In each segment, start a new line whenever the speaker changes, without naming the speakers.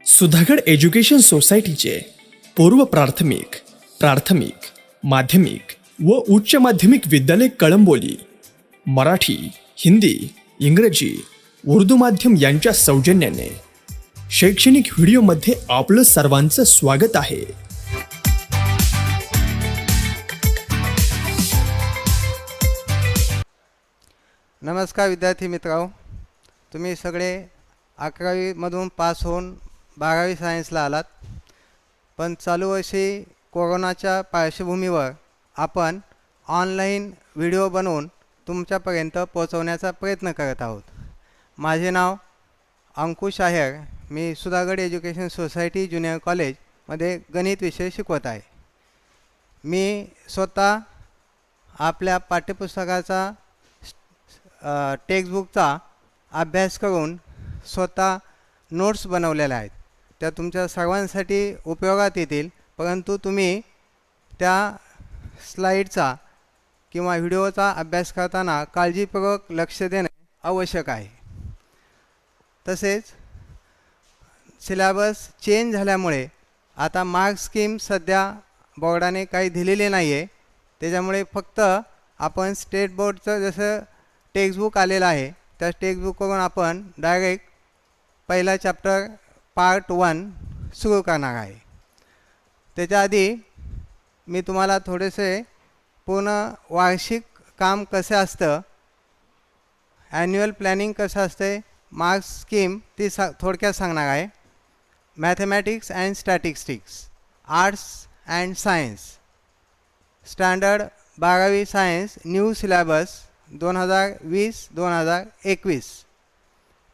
Sudhagad education सोसायटीचे पूर्व प्राथमिक, प्राथमिक, माध्यमिक व उच्च माध्यमिक विद्यालय कळंबोली मराठी, हिंदी, इंग्रजी, उर्दू माध्यम यांच्या सौजन्याने शैक्षणिक व्हिडिओमध्ये आपलं सर्वांचं स्वागत आहे.
नमस्कार विद्यार्थी मित्रांनो, तुम्ही सगळे 11वीमधून पास होऊन 12वी सायन्सला आलात. पण चालू वर्षी कोरोनाच्या पार्श्वभूमीवर आपण ऑनलाईन व्हिडिओ बनवून तुमच्यापर्यंत पोहोचवण्याचा प्रयत्न करत आहोत. माझे नाव अंकुश आहेर. मी सुधागड एज्युकेशन सोसायटी ज्युनियर कॉलेजमध्ये गणित विषय शिकवत आहे. मी स्वतः आपल्या पाठ्यपुस्तकाचा टेक्स्टबुकचा अभ्यास करून स्वतः नोट्स बनवलेल्या आहेत. त्या तुमच्या सर्वांसाठी उपयोगात येतील, परंतु तुम्ही त्या स्लाईडचा किंवा व्हिडिओचा अभ्यास करताना काळजीपूर्वक लक्ष देणे आवश्यक आहे. तसेच सिलेबस चेंज झाल्यामुळे आता मार्क स्कीम सध्या बोर्डाने काही दिलेली नाही आहे. त्याच्यामुळे फक्त आपण स्टेट बोर्डचं जसं टेक्स्टबुक आलेलं आहे त्या टेक्स्टबुकवरून आपण डायरेक्ट पहिला चॅप्टर पार्ट 1 सुरू करणार आहे. त्याच्या आधी मी तुम्हाला थोडेसे पूर्ण वार्षिक काम कसं असतं, ॲन्युअल प्लॅनिंग कसं असते, मार्क्स स्कीम ती थोडक्यात सांगणार आहे. Mathematics and statistics, arts and science, standard 12वी सायन्स, न्यू सिलेबस 2020-2021.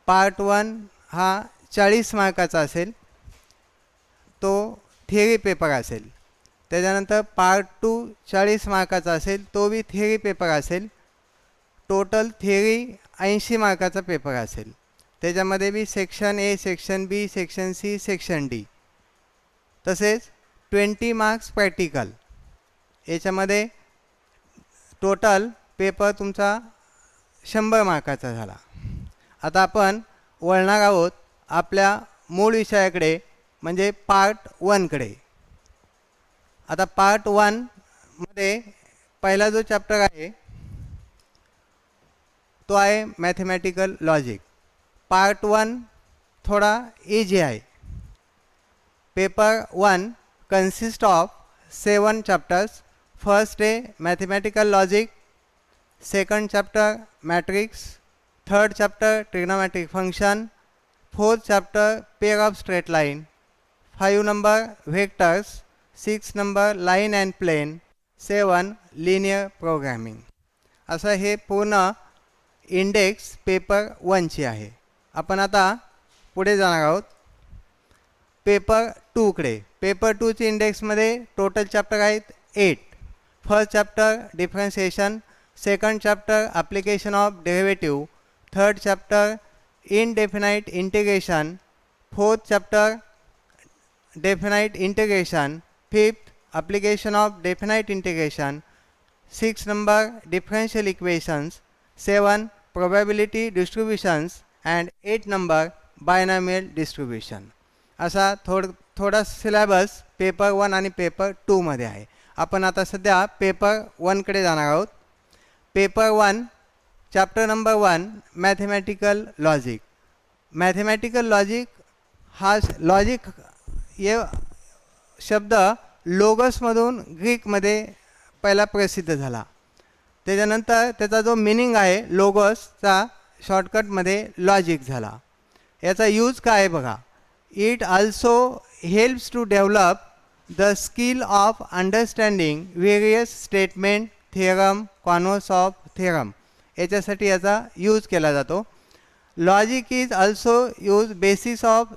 पार्ट 1 हा 40 मार्काचा असेल, तो थिअरी पेपर असेल. त्याच्यानंतर पार्ट 2 40 मार्काचा असेल, तो बी थिअरी पेपर असेल. टोटल थिअरी 80 मार्काचा पेपर असेल. त्याच्यामध्ये बी section A, section B, section C, section D. तसेच 20 मार्क्स प्रॅक्टिकल. याच्यामध्ये टोटल पेपर तुमचा 100 मार्काचा झाला. आता आपण वळणार आहोत आपल्या मूळ विषयाकडे, म्हणजे पार्ट 1 कडे. आता पार्ट 1 मध्ये पहिला जो चॅप्टर आहे तो आहे मॅथमॅटिकल लॉजिक. पार्ट 1 थोडा इजी आहे. Paper 1 consist of 7 chapters. First आहे mathematical logic, second chapter matrix, third chapter trigonometric function, fourth chapter pair of straight line, 5 number vectors, 6 number line and plane, 7 linear programming. असं हे पूर्ण index paper 1ची आहे. आपण आता पुढे जाणार आहोत पेपर 2 कडे. पेपर 2ची इंडेक्समध्ये टोटल चॅप्टर आहेत 8. First chapter differentiation, second chapter application of derivative, third chapter indefinite integration, fourth chapter definite integration, fifth application of definite integration, 6 number differential equations, 7 probability distributions and 8 number binomial distribution. असा थोडा syllabus paper 1 आणि paper 2 मध्ये आहे. आपण आता सध्या paper 1 कडे जाणार आहोत. Paper 1 chapter number 1 mathematical logic. Mathematical logic हा लॉजिक हे शब्द लोगसमधून ग्रीकमध्ये पहिला प्रसिद्ध झाला. त्याच्यानंतर त्याचा जो मिनिंग आहे लोगसचा शॉर्टकटमध्ये लॉजिक झाला. याचा यूज काय आहे बघा. It also helps to develop the skill of understanding various statement, theorem, converse of theorem. याच्यासाठी याचा यूज केला जातो. Logic is also use basis of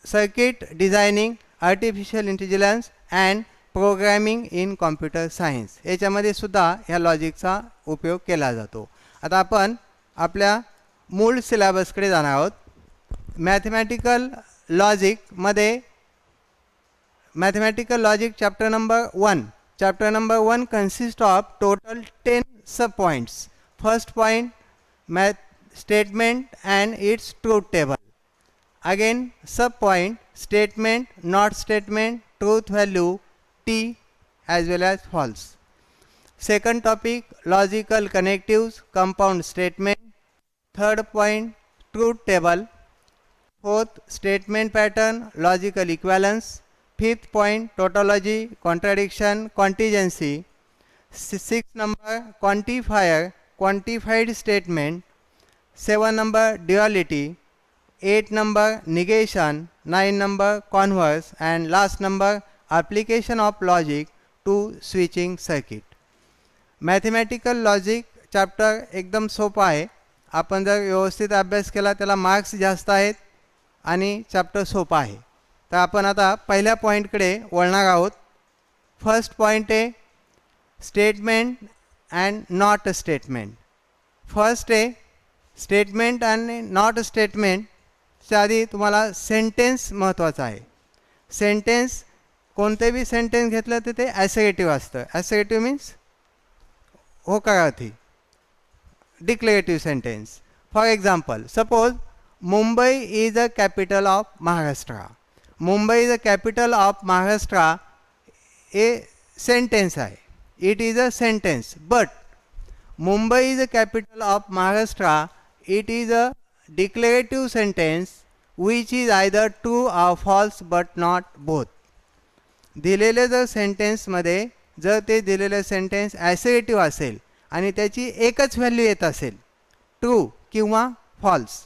circuit designing, artificial intelligence and programming in computer science. याच्यामध्ये सुद्धा ह्या लॉजिकचा उपयोग केला जातो. आता आपण आपल्या मूळ सिलेबसकडे जाणार आहोत. मॅथमॅटिकल लॉजिकमध्ये mathematical logic chapter number 1. Chapter number 1 consist of total 10 sub points. First point math statement and its truth table. Again, sub point, statement, not statement, truth value, T as well as false. Second topic, logical connectives, compound statement. Third point, truth table. Fourth, statement pattern, logical equivalence. Fifth point, tautology, contradiction, contingency. Sixth number, quantifier, quantified statement. 7 number, duality. 8 number, negation. 9 number, converse. And last number, application of logic to switching circuit. Mathematical logic chapter एकदम सोपा आहे. आपण जर व्यवस्थित अभ्यास केला त्याला marks जास्त आहेत आणि चॅप्टर सोपा आहे. तर आपण आता पहिल्या पॉईंटकडे वळणार आहोत. फर्स्ट पॉईंट आहे statement and not statement. First आहे स्टेटमेंट आणि नॉट स्टेटमेंटच्या आधी तुम्हाला सेंटेन्स महत्त्वाचा आहे. सेंटेन्स कोणते बी सेंटेन्स घेतलं तर ते ॲसर्टिव्ह असतं. ॲसर्टिव्ह मीन्स होकारार्थी, declarative sentence. For example, suppose Mumbai is a capital of Maharashtra. Mumbai is a capital of Maharashtra हे सेंटेन्स आहे. It is a sentence. But Mumbai is a capital of Maharashtra it is a declarative sentence which is either true or false but not both. दिलेले जर सेंटेन्समध्ये जर ते दिलेलं sentence assertive असेल आणि त्याची एकच व्हॅल्यू येत असेल, ट्रू किंवा फॉल्स,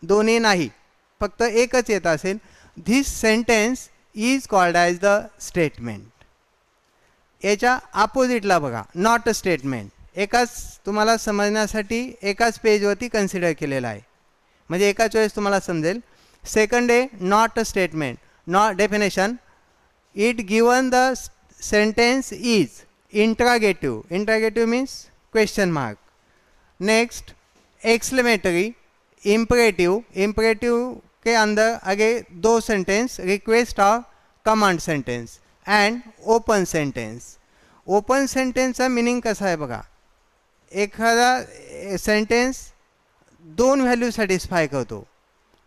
दोन्ही नाही, फक्त एकच येत असेल, this sentence is called as the statement. याच्या अपोजिटला बघा, नॉट अ स्टेटमेंट. एकाच तुम्हाला समजण्यासाठी एकाच पेजवरती कन्सिडर केलेला आहे, म्हणजे एकाच वेळेस तुम्हाला समजेल. सेकंड आहे not a statement. Not definition, it given the sentence is interrogative. Interrogative means question mark. Next, exclamatory, imperative. Imperative के अंदर आगे दो सेंटेंस, रिक्वेस्ट और command sentence. And open sentence. Open सेंटेन्सचा मिनिंग कसा आहे बघा. एखादा सेंटेन्स दोन व्हॅल्यू सॅटिस्फाय करतो.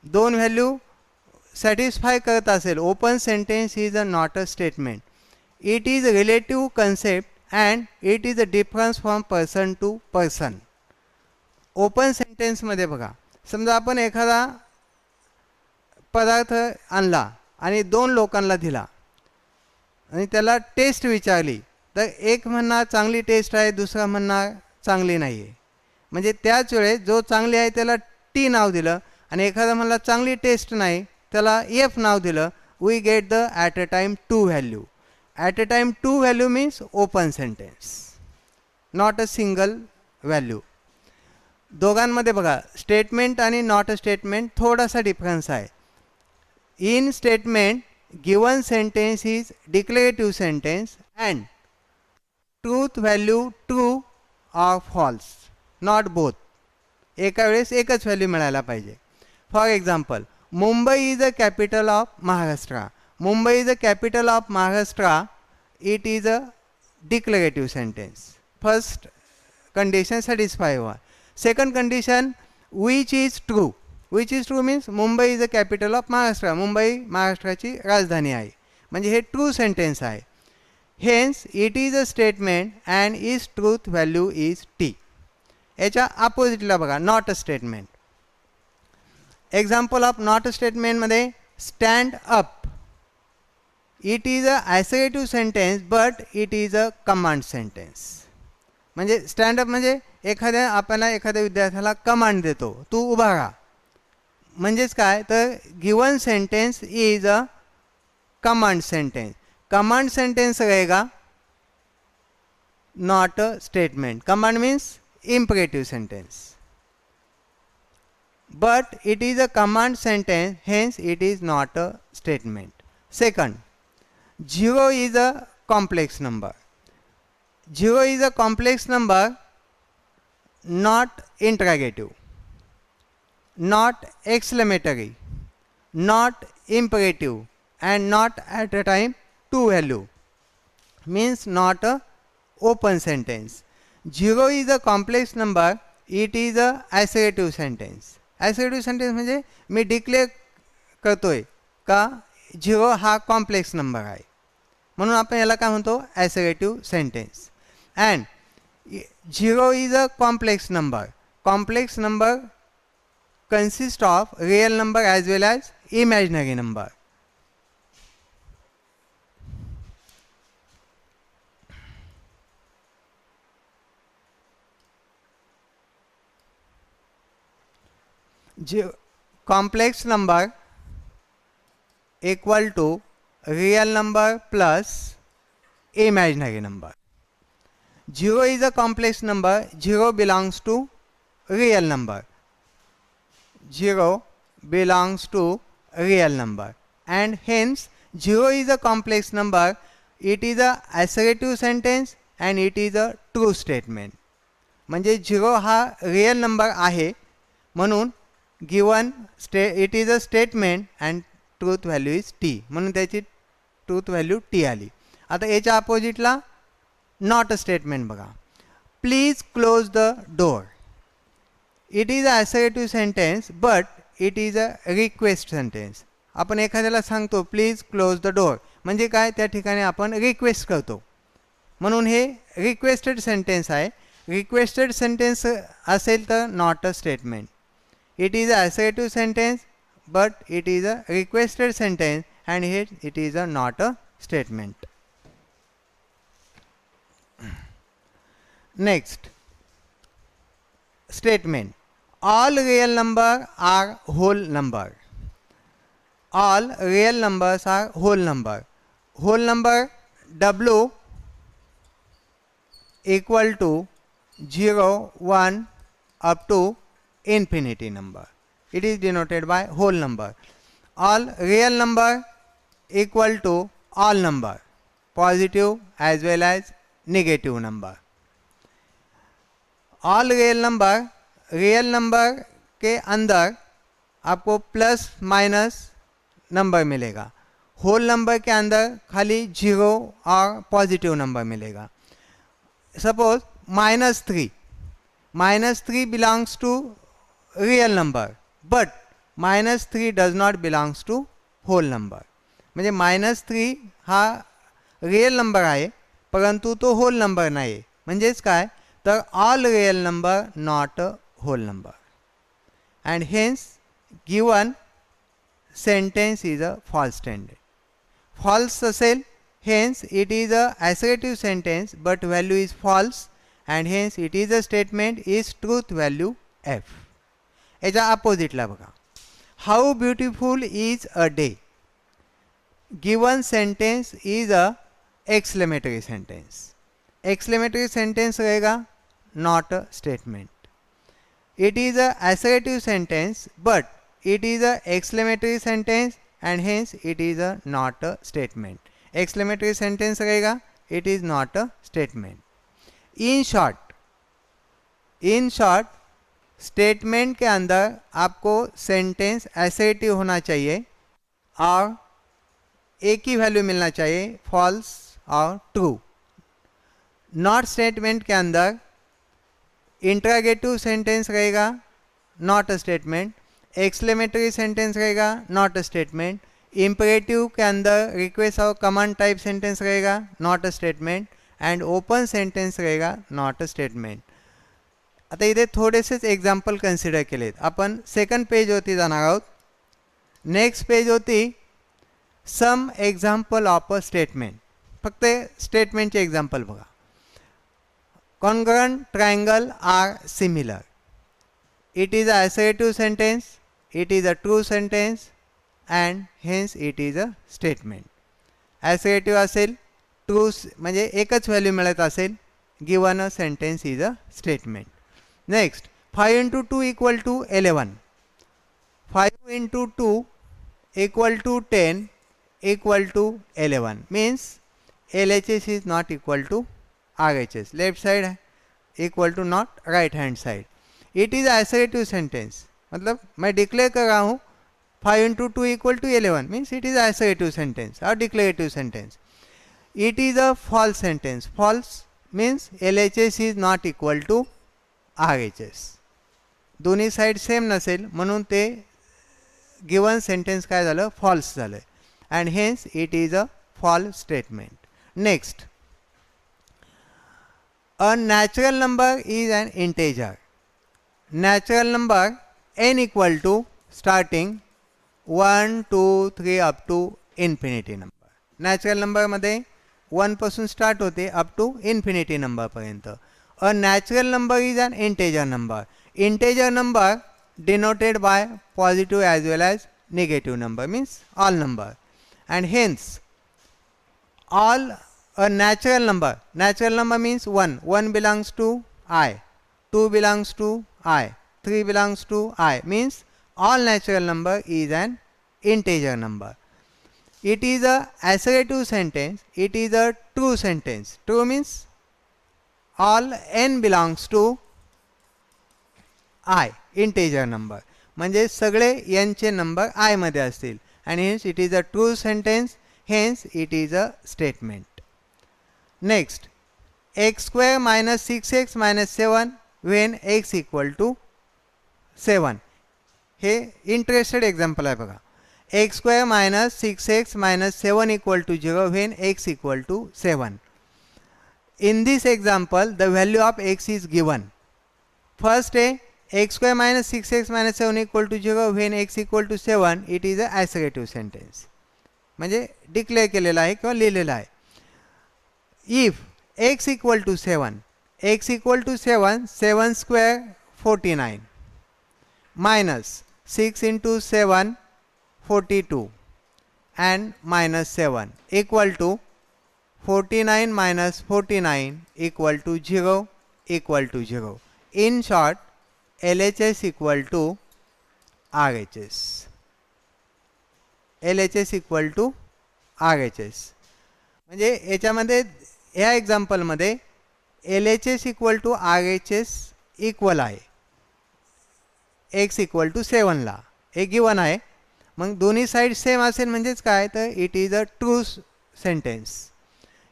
दोन व्हॅल्यू सॅटिस्फाय करत असेल, open sentence is a not a statement. It is a relative concept and it is a difference from person to person. Open सेंटेन्समध्ये बघा, समजा आपण एखादा पदार्थ आणला आणि दोन लोकांना दिला आणि त्याला टेस्ट विचारली, तर एक म्हणणार चांगली टेस्ट आहे, दुसरा म्हणणार चांगली नाही आहे. म्हणजे त्याच वेळेस जो चांगली आहे त्याला टी नाव दिलं आणि एखादा म्हणला चांगली टेस्ट नाही त्याला एफ नाव दिलं. We get the at a time two value. At a time two value means open sentence, not a single value. दोघांमध्ये बघा स्टेटमेंट आणि नॉट अ स्टेटमेंट थोडासा डिफरन्स आहे. In statement given sentence is declarative sentence and truth value true or false, not both. एका वेळेस एकच value मिळायला पाहिजे. For example, Mumbai is a capital of Maharashtra. Mumbai is the capital of Maharashtra. It is a declarative sentence. First condition satisfy one. Second condition, which is true. Which is true means Mumbai is the capital of Maharashtra. Mumbai महाराष्ट्राची राजधानी आहे, म्हणजे हे true sentence आहे. Hence it is a statement and its truth value is T. याच्या अपोजिटला बघा, not a statement. Example of not a स्टेटमेंटमध्ये stand up. It is a assertive sentence but it is a command sentence. म्हणजे stand up म्हणजे आपल्याला एखाद्या विद्यार्थ्याला command देतो, तू उभा राहा. म्हणजेच काय तर given sentence is a command sentence. Command sentence रहेगा, not a statement. Command means imperative sentence, but it is a command sentence, hence it is not a statement. Second, 0 is a complex number. 0 is a complex number, not interrogative, not exclamatory, not imperative, and not at a time two value, means not a open sentence. 0 is a complex number, it is a assertive sentence. Assertive sentence म्हणजे मी declare करतोय का 0 हा complex number आहे, म्हणून आपण याला काय म्हणतो assertive sentence. And 0 is a complex number. Complex number consist of real number as well as imaginary number. Complex number equal to real number plus imaginary number. 0 is a complex number. 0 belongs to real number. 0 belongs to real number, and hence 0 is a complex number. It is a assertive sentence and it is a true statement. म्हणजे 0 हा real number आहे म्हणून given it is a statement and truth value is T, म्हणून त्याची truth value T आली. आता याच्या अपोजिटला नॉट अ स्टेटमेंट बघा. Please close the door. It is a assertive sentence but it is a request sentence. आपण एखाद्याला सांगतो प्लीज क्लोज द डोर, म्हणजे काय, त्या ठिकाणी आपण रिक्वेस्ट करतो, म्हणून हे रिक्वेस्टेड सेंटेन्स आहे. रिक्वेस्टेड सेंटेन्स असेल तर not a statement. It is a assertive sentence but it is a requested sentence and हे it is a not a statement. Next statement. All real numbers are whole number. All real numbers are whole number. Whole number W equal to 0, 1 up to infinity number. It is denoted by whole number. All real number equal to all number, positive as well as negative number. All real number के अंदर आपको plus minus number मिलेगा. Whole number के अंदर खाली 0 और positive number मिलेगा. Suppose -3 belongs to real number but -3 does not belongs to whole number. म्हणजे -3 हा रियल नंबर आहे परंतु तो होल नंबर नाही. म्हणजेच काय तर all real number not a whole number, and hence given sentence is a false standard. False असेल hence it is a assertive sentence but value is false and hence it is a statement is truth value F. याच्या अपोजिटला बघा. How beautiful is a day. Given sentence is a exclamatory sentence. Exclamatory sentence रहेगा not a statement. It is a assertive sentence but it is a exclamatory sentence and hence it is a not a statement. exclamatory sentence रहेगा, it is not a statement. in short statement के अंदर आपको sentence assertive होना चाहिए और एक ही value मिलना चाहिए, फॉल्स और ट्रू. नॉट स्टेटमेंट के अंदर इंट्रागेटिव सेंटेंस रहेगा, not a statement. Exclamatory sentence रहेगा, नॉट अ स्टेटमेंट. इम्परेटिव के अंदर रिक्वेस्ट और कमांड टाइप सेंटेंस रहेगा, not a statement. And open sentence रहेगा, नॉट अ स्टेटमेंट. आता इथे थोडेसेच एक्झाम्पल कन्सिडर केलेत. आपण सेकंड पेजवरती जाणार आहोत. नेक्स्ट पेज होती सम एक्झाम्पल ऑफ अ स्टेटमेंट. फक्त स्टेटमेंटचे एक्झाम्पल बघा. Congruent triangle are similar. It is a assertive sentence, it is a true sentence and hence it is a statement. Assertive असेल, true म्हणजे एकच व्हॅल्यू मिळत असेल, given a sentence is a statement. Next 5 into 2 equal to 11. 5 into 2 equal to 10 equal to 11 means LHS is not equal to RHS. Left side है equal to not right hand side. It is assertive sentence, मतलब मैं declare कर रहा हूँ 5 into 2 equal to 11 means it is assertive sentence और declarative sentence. It is a false sentence. False means LHS is not equal to RHS. दोन्ही side same नसेल म्हणून ते गिवन सेंटेन्स काय झालं फॉल्स झालं and hence it is a false statement. Next, a natural number is an integer. Natural number n equal to starting 1 2 3 up to infinity number. Natural नंबरमध्ये 1 पासून start होते up to infinity नंबरपर्यंत. A natural number is an integer number. Integer number denoted by positive as well as negative number means all number, and hence all a natural number means 1 belongs to I, 2 belongs to I, 3 belongs to I, means all natural number is an integer number. It is a assertive sentence, it is a true sentence. True means all n belongs to I, integer number, म्हणजे सगळे n चे number I मध्ये असतील and hence it is a true sentence, hence it is a statement. Next, x square minus 6x minus 7 when x equal to 7. हे interested example आहे बघा. x square minus 6x minus 7 equal to 0 when x equal to 7. In this example the value of x is given. First a x square minus 6x minus 7 equal to 0 when x equal to 7, it is a assertive sentence, म्हणजे declare केलेला आहे किंवा लिहिलेला आहे. If x equal to 7, x equal to 7, 7 square 49 minus 6 into 7 42 and minus 7 equal to 49 minus 49 equal to 0 equal to 0. In short, LHS equal to RHS. LHS equal to RHS. म्हणजे याच्यामध्ये ह्या एक्झाम्पलमध्ये LHS equal to RHS equal आहे x equal to 7 ला. हे given आहे. मग दोन्ही साईड सेम असेल म्हणजेच काय तर it is a true sentence.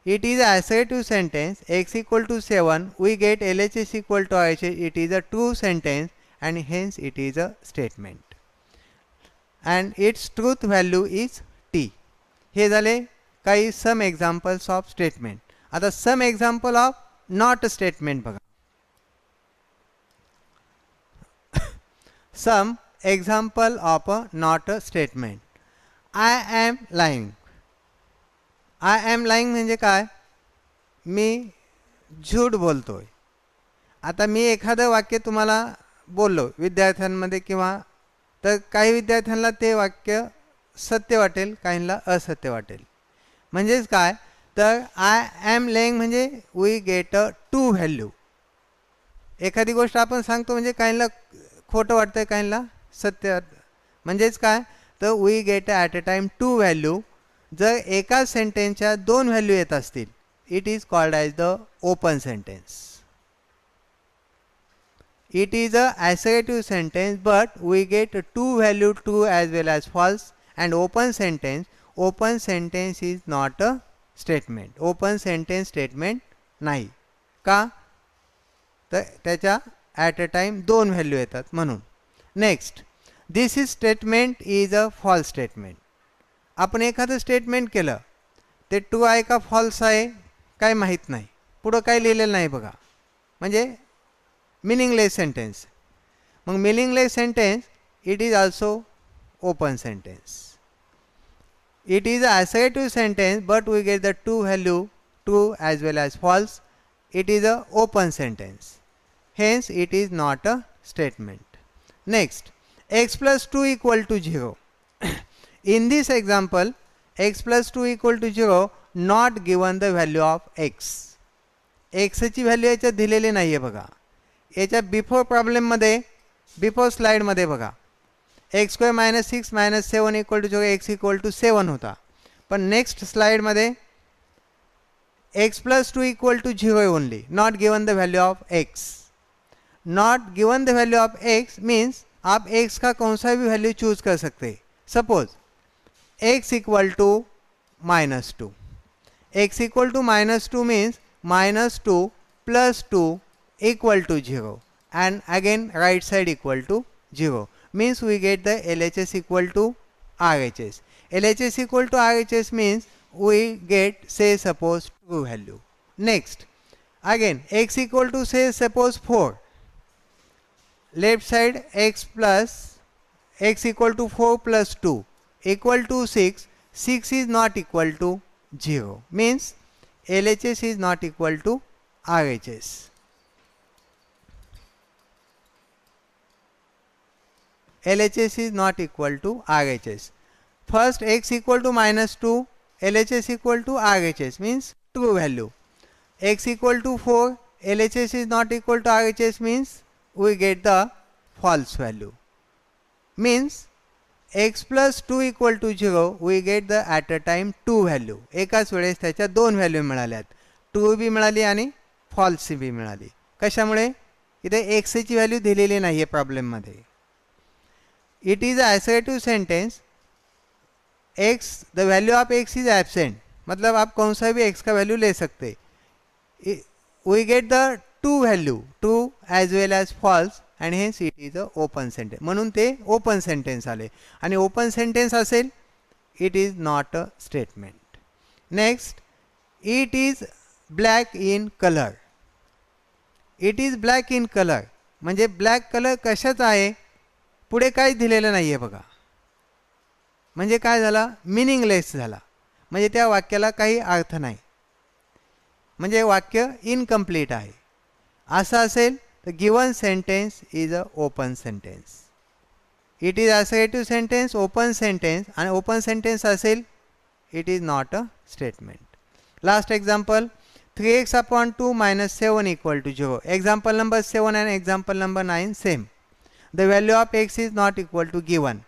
It is an assertive sentence. X equal to 7, we get LHS equal to RHS. It is a true sentence and hence it is a statement. And its truth value is T. हे झाले काही some examples of statement. आता some example of not a statement बघा. Some example of a not a statement. I am lying. I am lying म्हणजे काय, मी झूठ बोलतोय. आता मी एखादं वाक्य तुम्हाला बोललो विद्यार्थ्यांमध्ये किंवा तर काही विद्यार्थ्यांना ते वाक्य सत्य वाटेल, काहींना असत्य वाटेल. म्हणजेच काय तर आय एम लाईंग म्हणजे we get a true value. एखादी गोष्ट आपण सांगतो म्हणजे काहींना खोटं वाटतं, काहींना सत्य. म्हणजेच काय तर we get at a time true value. जर एका सेंटेन्सच्या दोन व्हॅल्यू येत असतील it is called as the open sentence. It is a assertive sentence but we get two value true as well as false. And open sentence is not a statement. open sentence statement नाही का तर त्याच्या at a time दोन value येतात म्हणून. Next, this is statement is a false statement. आपण एखादं statement केलं ते ट्रू आहे का फॉल्स आहे काय माहीत नाही, पुढं काय लिहिलेलं नाही बघा, म्हणजे meaningless sentence. Mug meaningless sentence it is also open sentence. It is a assertive sentence but we get the two value true as well as false. It is a open sentence, hence it is not a statement. Next, x plus 2 equal to 0. In this example, x plus 2 equal to 0 not given the value of x. x ची value याच्यात दिलेली नाही आहे बघा. याच्या before प्रॉब्लेममध्ये before स्लाईडमध्ये बघा X square minus 6 minus 7 equal to 0 X equal to 7 होता. पण नेक्स्ट स्लाईडमध्ये एक्स प्लस 2 इक्वल टू 0 आहे only, not given the value of x. Not given the value of x means आप एक्स का कौन सा भी वैल्यू चूज कर सकते हैं. Suppose x equal to minus 2. x equal to minus 2 means minus 2 plus 2 equal to 0 and again right side equal to 0. means we get the LHS equal to RHS. LHS equal to RHS means we get, say suppose, true value. Next, again x equal to, say suppose 4. Left side x equal to 4 plus 2 equal to 6. 6 is not equal to 0, means LHS is not equal to RHS. LHS is not equal to RHS. First x equal to -2, LHS equal to RHS means true value. X equal to 4, LHS is not equal to RHS means we get the false value. Means x plus 2 equal to 0, we get the at a time 2 value. एकाच वेळेस त्याच्या दोन value मिळाल्यात, true B मिळाली आणि false B मिळाली. कशामुळे? इथे x ची व्हॅल्यू दिलेली नाही आहे प्रॉब्लेममध्ये. It is a assertive sentence. x, the value of x is absent, मतलब आप कौन सा भी x का वैल्यू ले सकते. We get the two value, true as well as false, and hence it is a open sentence. म्हणून ते ओपन सेंटेन्स आले. आणि ओपन सेंटेन्स असेल, it is not a statement. Next, it is black in colour. It is black in colour म्हणजे black colour कशाचा आहे, पुढे काहीच दिलेलं नाही आहे बघा. म्हणजे काय झाला, मिनिंगलेस झाला. म्हणजे त्या वाक्याला काही अर्थ नाही, म्हणजे वाक्य इनकम्प्लीट आहे. असं असेल तर given sentence is a open sentence. It is assertive sentence, open sentence, आणि ओपन सेंटेन्स असेल it is not a statement. Last example, 3x/2 - 7 equal to 0. Example number 7 and example number 9 same. The value of x is not equal to given.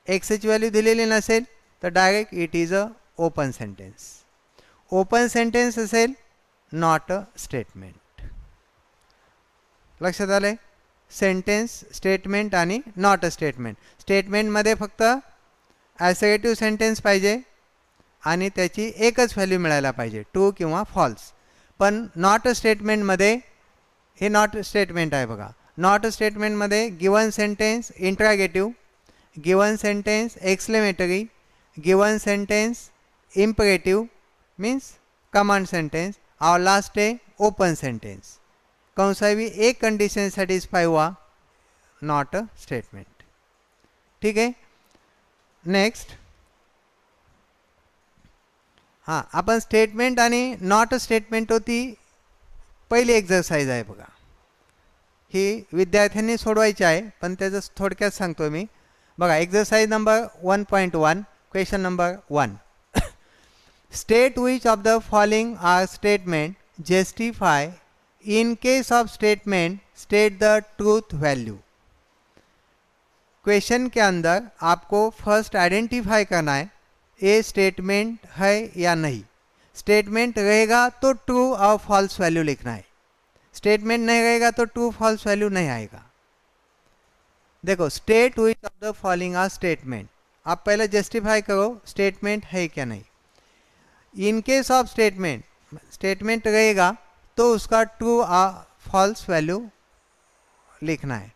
x ची value दिलेली नसेल तर direct it is a open sentence. Open sentence असेल not a statement. लक्षात आले? Sentence, statement आणि not a statement. स्टेटमेंटमध्ये फक्त असर्टिव्ह सेंटेन्स पाहिजे आणि त्याची एकच व्हॅल्यू मिळायला पाहिजे, ट्रू किंवा फॉल्स. पण नॉट अ स्टेटमेंटमध्ये, हे नॉट स्टेटमेंट आहे बघा, नॉट स्टेटमेंटमध्ये given sentence interrogative, given sentence exclamatory, given sentence imperative means command sentence, और लास्ट है ओपन सेंटेन्स. कौन सा भी एक कंडिशन सेटिस्फाई हुआ, नॉट अ स्टेटमेंट. ठीक है. नेक्स्ट, हां, आपण स्टेटमेंट आणि नॉट स्टेटमेंट होती पहिली एक्झरसाइज आहे बघा. ही विद्यार्थ्यांनी सोडवायची आहे, पण त्याचं थोडक्यात सांगतो मी. बघा, exercise number 1.1, question number 1. State which of the following are statement justify. In case of statement state the truth value. Question के अंदर आपको फर्स्ट आइडेंटिफाई करना है ये स्टेटमेंट है या नहीं. स्टेटमेंट रहेगा तो ट्रू और फॉल्स वैल्यू लिखना है. स्टेटमेंट नहीं रहेगा तो ट्रू फॉल्स वैल्यू नहीं आएगा. देखो, state which of the following are statement, आप पहले जस्टिफाई करो स्टेटमेंट है क्या नहीं. In case of statement, statement रहेगा तो उसका ट्रू और फॉल्स वैल्यू लिखना है.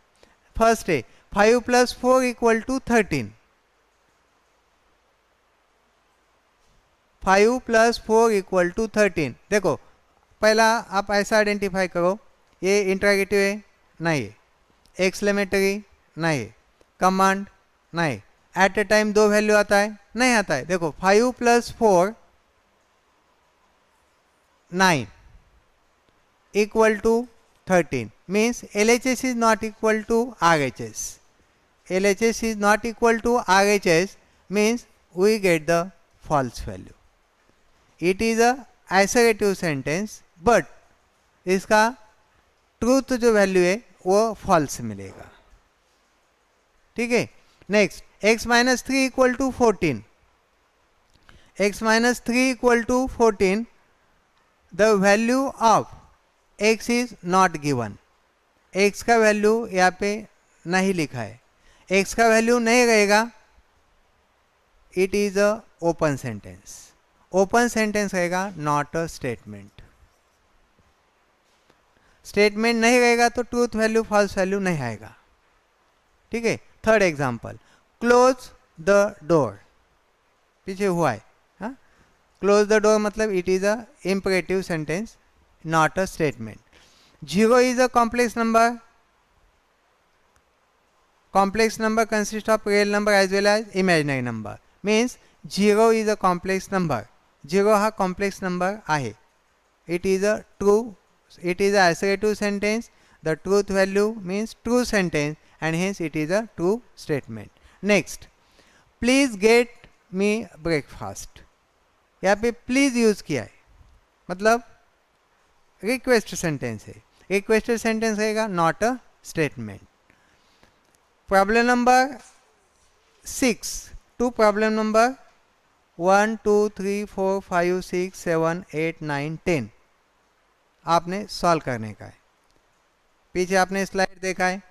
फर्स्ट है 5 + 4 = 13. 5 + 4 = 13. देखो, पहला आप ऐसा आइडेंटिफाई करो, ये इंट्रागेटिव है, नहीं है, एक्सक्लेमेटरी नहीं है, कमांड नहीं, एट ए टाइम दो वैल्यू आता है, नहीं आता है. देखो, 5 + 4 9 = 13 means LHS is not equal to RHS. LHS is not equal to RHS means we get the false value. It is a assertive sentence but इसका ट्रूथ जो वैल्यू है वो फॉल्स मिलेगा. ठीक है. Next, x - 3 = 14. x - 3 = 14. The value of x is not given. x का value यहाँ पे नहीं लिखा है. x का वैल्यू नहीं रहेगा, it is a open sentence. Open sentence रहेगा, नॉट अ स्टेटमेंट. स्टेटमेंट नहीं रहेगा तो ट्रूथ वैल्यू फॉल्स वैल्यू नहीं आएगा. ठीक है. Third example, close the door, पीछे हुआ है, हाँ, क्लोज द डोर मतलब it is a imperative sentence, not a statement. 0 is a complex number. Complex number consists of real number as well as imaginary number. Means 0 is a complex number. 0 हा complex number आहे. It is a true, it is a assertive sentence. The truth value means true sentence and hence it is a true statement. Next, please get me breakfast. यहाँ पे please use किया है, मतलब request sentence है. Requested sentence रहेगा, not a statement. Problem number 6 to problem number 1 2 3 4 5 6 7 8 9 10 आपने solve करने का है. पीछे आपने स्लाइड देखा है,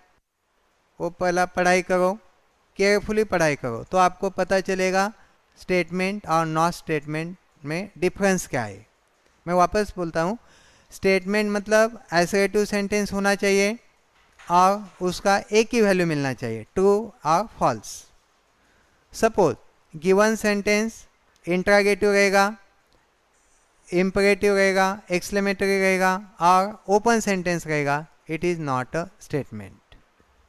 वो पहला पढ़ाई करो, केयरफुली पढ़ाई करो, तो आपको पता चलेगा स्टेटमेंट और नॉट स्टेटमेंट में डिफरेंस क्या है. मैं वापस बोलता हूँ, स्टेटमेंट मतलब असर्टिव सेंटेंस होना चाहिए और उसका एक ही वैल्यू मिलना चाहिए, ट्रू और false. Suppose given sentence interrogative रहेगा, इम्परेटिव रहेगा, एक्सक्लेमेटरी रहेगा और ओपन सेंटेंस रहेगा, it is not a statement.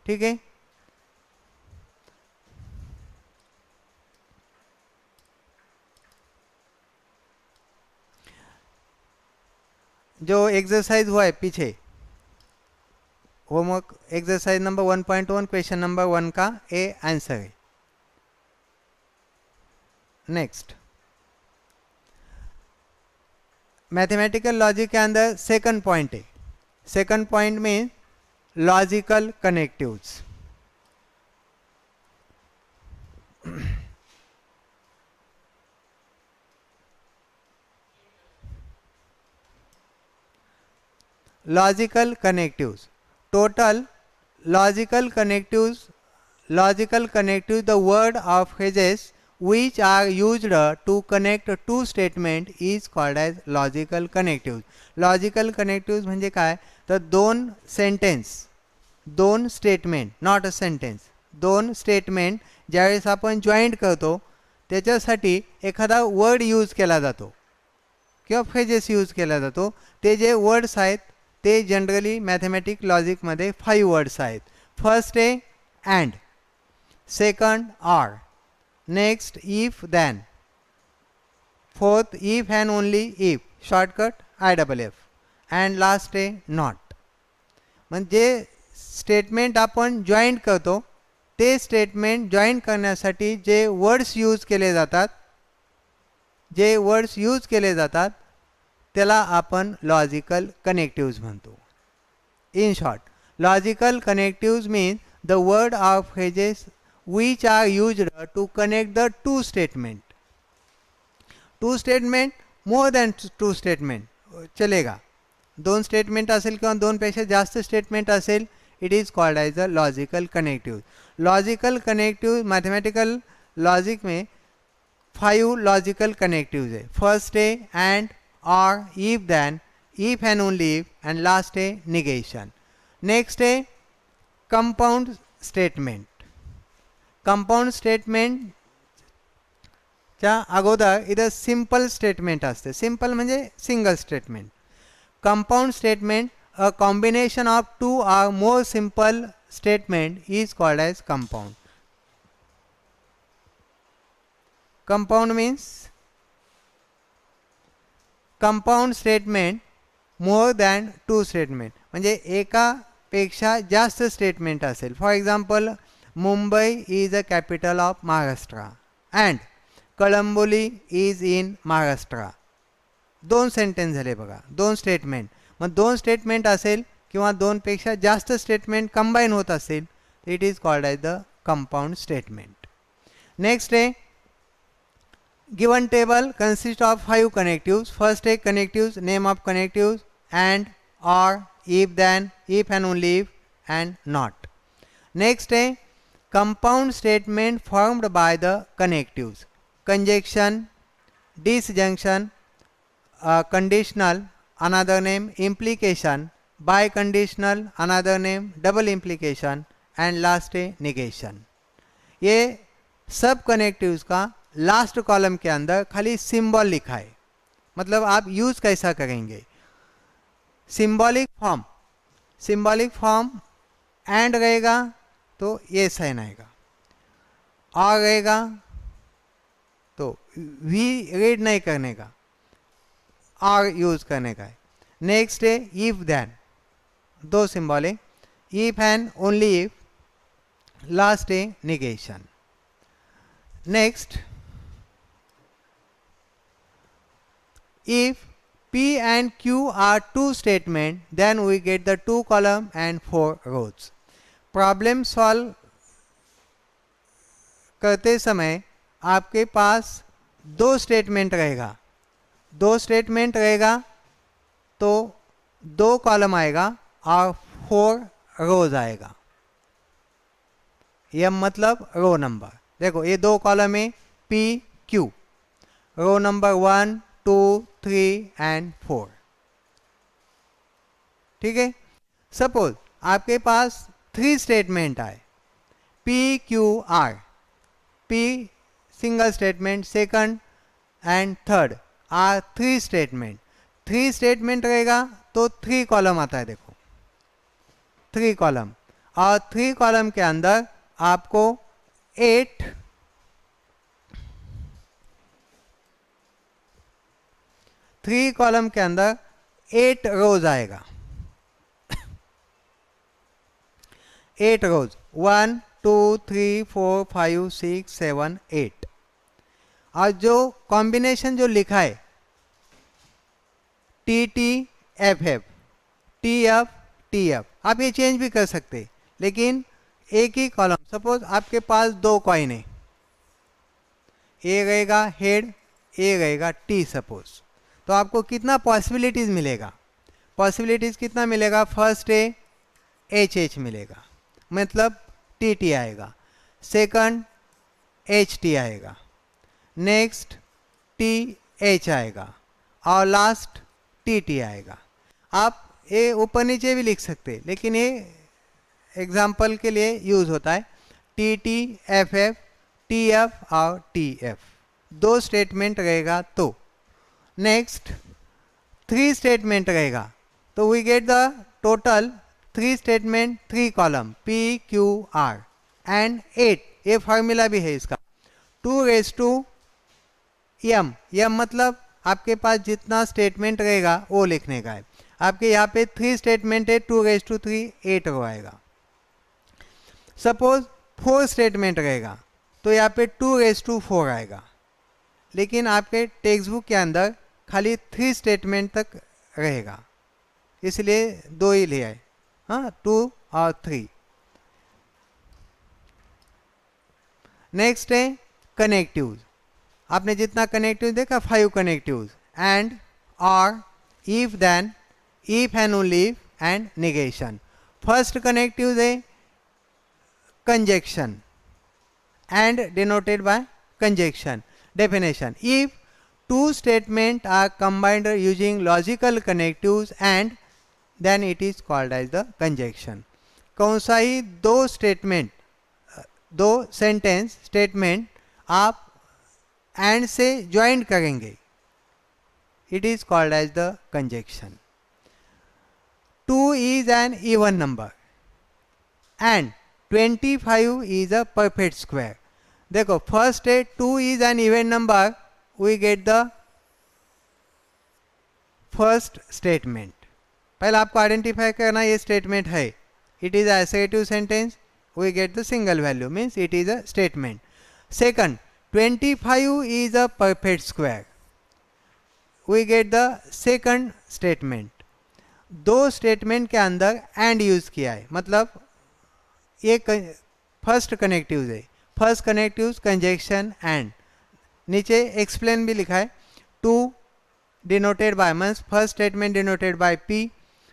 ठीक है. जो एक्सरसाइज हुआ है पीछे, homework exercise number 1.1 question number 1 का ए आंसर है. नेक्स्ट, मैथमेटिकल लॉजिक के अंदर सेकंड पॉइंट है. सेकंड पॉइंट में logical connectives. Logical connectives. Total logical connectives. Logical connectives, the word or phrases which are used to connect two statement is called as logical connectives. Logical connectives म्हणजे काय, तर दोन sentence, दोन statement, not a sentence, दोन statement ज्यावेळेस आपण joint करतो त्याच्यासाठी एखादा वर्ड यूज केला जातो किंवा फ्रेजेस यूज केला जातो. ते जे वर्ड्स आहेत ते जनरली मॅथमॅटिक लॉजिकमध्ये 5 वर्ड्स आहेत. फर्स्ट आहे and, second or, next if then, fourth if and only if, shortcut IFF, and last आहे नॉट. म्हणजे स्टेटमेंट आपण जॉईंट करतो ते स्टेटमेंट जॉईंट करण्यासाठी जे वर्ड्स यूज केले जातात, जे वर्ड्स यूज केले जातात त्याला आपण लॉजिकल कनेक्टिव्स म्हणतो. In short, logical connectives means the word or phrases which are used to connect the two statement. Two statement, more than two statement चलेगा, दोन स्टेटमेंट असेल किंवा दोनपेक्षा जास्त स्टेटमेंट असेल, it is called as a logical connective. Logical connective mathematical logic में 5 logical connectives है. First है एंड, और, if then, if and only if, and last है निगेशन. नेक्स्ट है कंपाउंड स्टेटमेंट. कंपाउंड स्टेटमेंट च्या अगोदर इथं सिंपल स्टेटमेंट असते. सिंपल म्हणजे single statement. Compound statement, a combination of 2 or more simple statement is called as compound. Compound means compound statement more than 2 statement, म्हणजे एकापेक्षा जास्त statement असेल. For example, Mumbai is a capital of Maharashtra and Kalamboli is in Maharashtra. दोन sentence झाले बघा, दोन statement. मग दोन statement असेल किंवा दोनपेक्षा जास्त स्टेटमेंट कंबाईन होत असेल, it is called as the compound statement. Next आहे given table consist of 5 connectives. First आहे connectives, name of connectives, and, और, if then, if and only if, and not. Next आहे compound statement formed by the connectives. Conjunction, disjunction, conditional, another name implication, biconditional, another name double implication, and last a negation. ये सब connectives का last column के अंदर खाली symbol लिखा है, मतलब आप यूज़ कैसा करेंगे। सिंबॉलिक फॉर्म एंड रहेगा तो ये साइन आएगा, और रहेगा तो वी रीड नहीं करने का, और यूज़ करने का है। नेक्स्ट है इफ देन, दो सिंबल है, if and only if, last है negation. Next if P and Q are two statement, then we get the 2 column and 4 rows. Problem solve करते समय आपके पास दो स्टेटमेंट रहेगा तो 2 कॉलम आएगा और 4 रोज आएगा। यह मतलब रो नंबर, देखो ये 2 कॉलम है P Q, row number 1 2 3 and 4, ठीक है। सपोज आपके पास 3 स्टेटमेंट आए, P Q R, P single statement, second and third are 3 statement. 3 statement रहेगा तो 3 कॉलम आता है, देखो 3 कॉलम, और 3 कॉलम के अंदर आपको 3 कॉलम के अंदर 8 रोज आएगा। 8 रोज, 1 2 3 4 5 6 7 8, और जो कॉम्बिनेशन जो लिखा है T T F F, T F T F, आप ये चेंज भी कर सकते, लेकिन एक ही कॉलम, सपोज आपके पास 2 कॉइन है, ए रहेगा हेड, ए रहेगा टी सपोज, तो आपको कितना पॉसिबिलिटीज़ मिलेगा, पॉसिबिलिटीज़ कितना मिलेगा, फर्स्ट ए एच एच मिलेगा, मतलब टी टी आएगा, सेकंड एच टी आएगा, नेक्स्ट टी एच आएगा, और लास्ट टी टी आएगा। आप ये ऊपर नीचे भी लिख सकते, लेकिन ये एग्जाम्पल के लिए यूज़ होता है। T T F F, T F और टी एफ, 2 स्टेटमेंट रहेगा तो। नेक्स्ट 3 स्टेटमेंट रहेगा तो we get the total 3 statement 3 column P Q R and 8, ये फार्मूला भी है इसका, 2 रेज टू m, m मतलब आपके पास जितना स्टेटमेंट रहेगा वो लिखने का है। आपके यहाँ पे 3 स्टेटमेंट है, 2 रेज टू 3 8 रो आएगा। सपोज 4 स्टेटमेंट रहेगा तो यहाँ पे 2 रेज टू 4 आएगा, लेकिन आपके टेक्स्ट बुक के अंदर खाली 3 स्टेटमेंट तक रहेगा, इसलिए 2 ही ले आए, हाँ 2 और 3। नेक्स्ट है कनेक्टिव्स, आपने जितना कनेक्टिव देखा 5 कनेक्टिव्स, एंड और if then, if and only if and negation. First connective है conjunction, and denoted by conjunction. Definition: if 2 statements are combined using logical connectives and then it is called as the conjunction. कौन सा ही 2 statement, 2 sentence statement आप and से join करेंगे, it is called as the conjunction. 2 is an even number and 25 is a perfect square. देखो first है 2 is an even number, we get the first statement. पहले आपको identify करना ये statement है, it is assertive sentence, we get the single value, means it is a statement. Second 25 is a perfect square, we get the second statement. 2 statement के अंदर and use किया है, मतलब ये फर्स्ट कनेक्टिव है, फर्स्ट कनेक्टिव्स कंजक्शन एंड। नीचे explain भी लिखा है, 2 denoted by, means first statement denoted by P,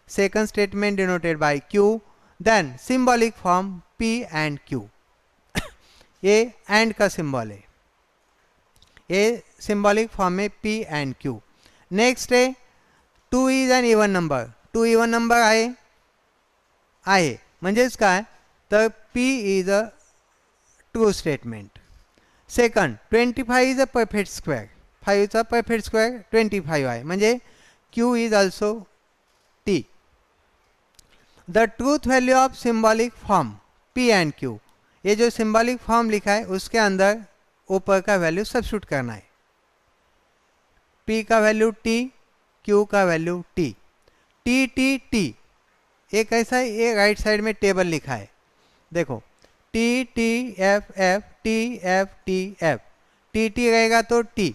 second statement denoted by Q, then symbolic form P and Q। ये एंड का सिंबल है, ये सिंबॉलिक फॉर्म में P एंड Q। नेक्स्ट है 2 is an even number, 2 even number आहे म्हणजेच काय, तर P is a true statement. Second 25 is a perfect square. 5चा परफेक्ट स्क्वेअर 25 आहे म्हणजे Q is also T. The truth value of symbolic form P and Q. ये जो symbolic form लिखा है उसके अंदर ऊपर का वैल्यू सब्स्टिट्यूट करना है. P का वैल्यू T, Q का value T. T T T ये कैसा है, ये राइट साइड में टेबल लिखा है. देखो T T F F T F T F. T T रहेगा तो T,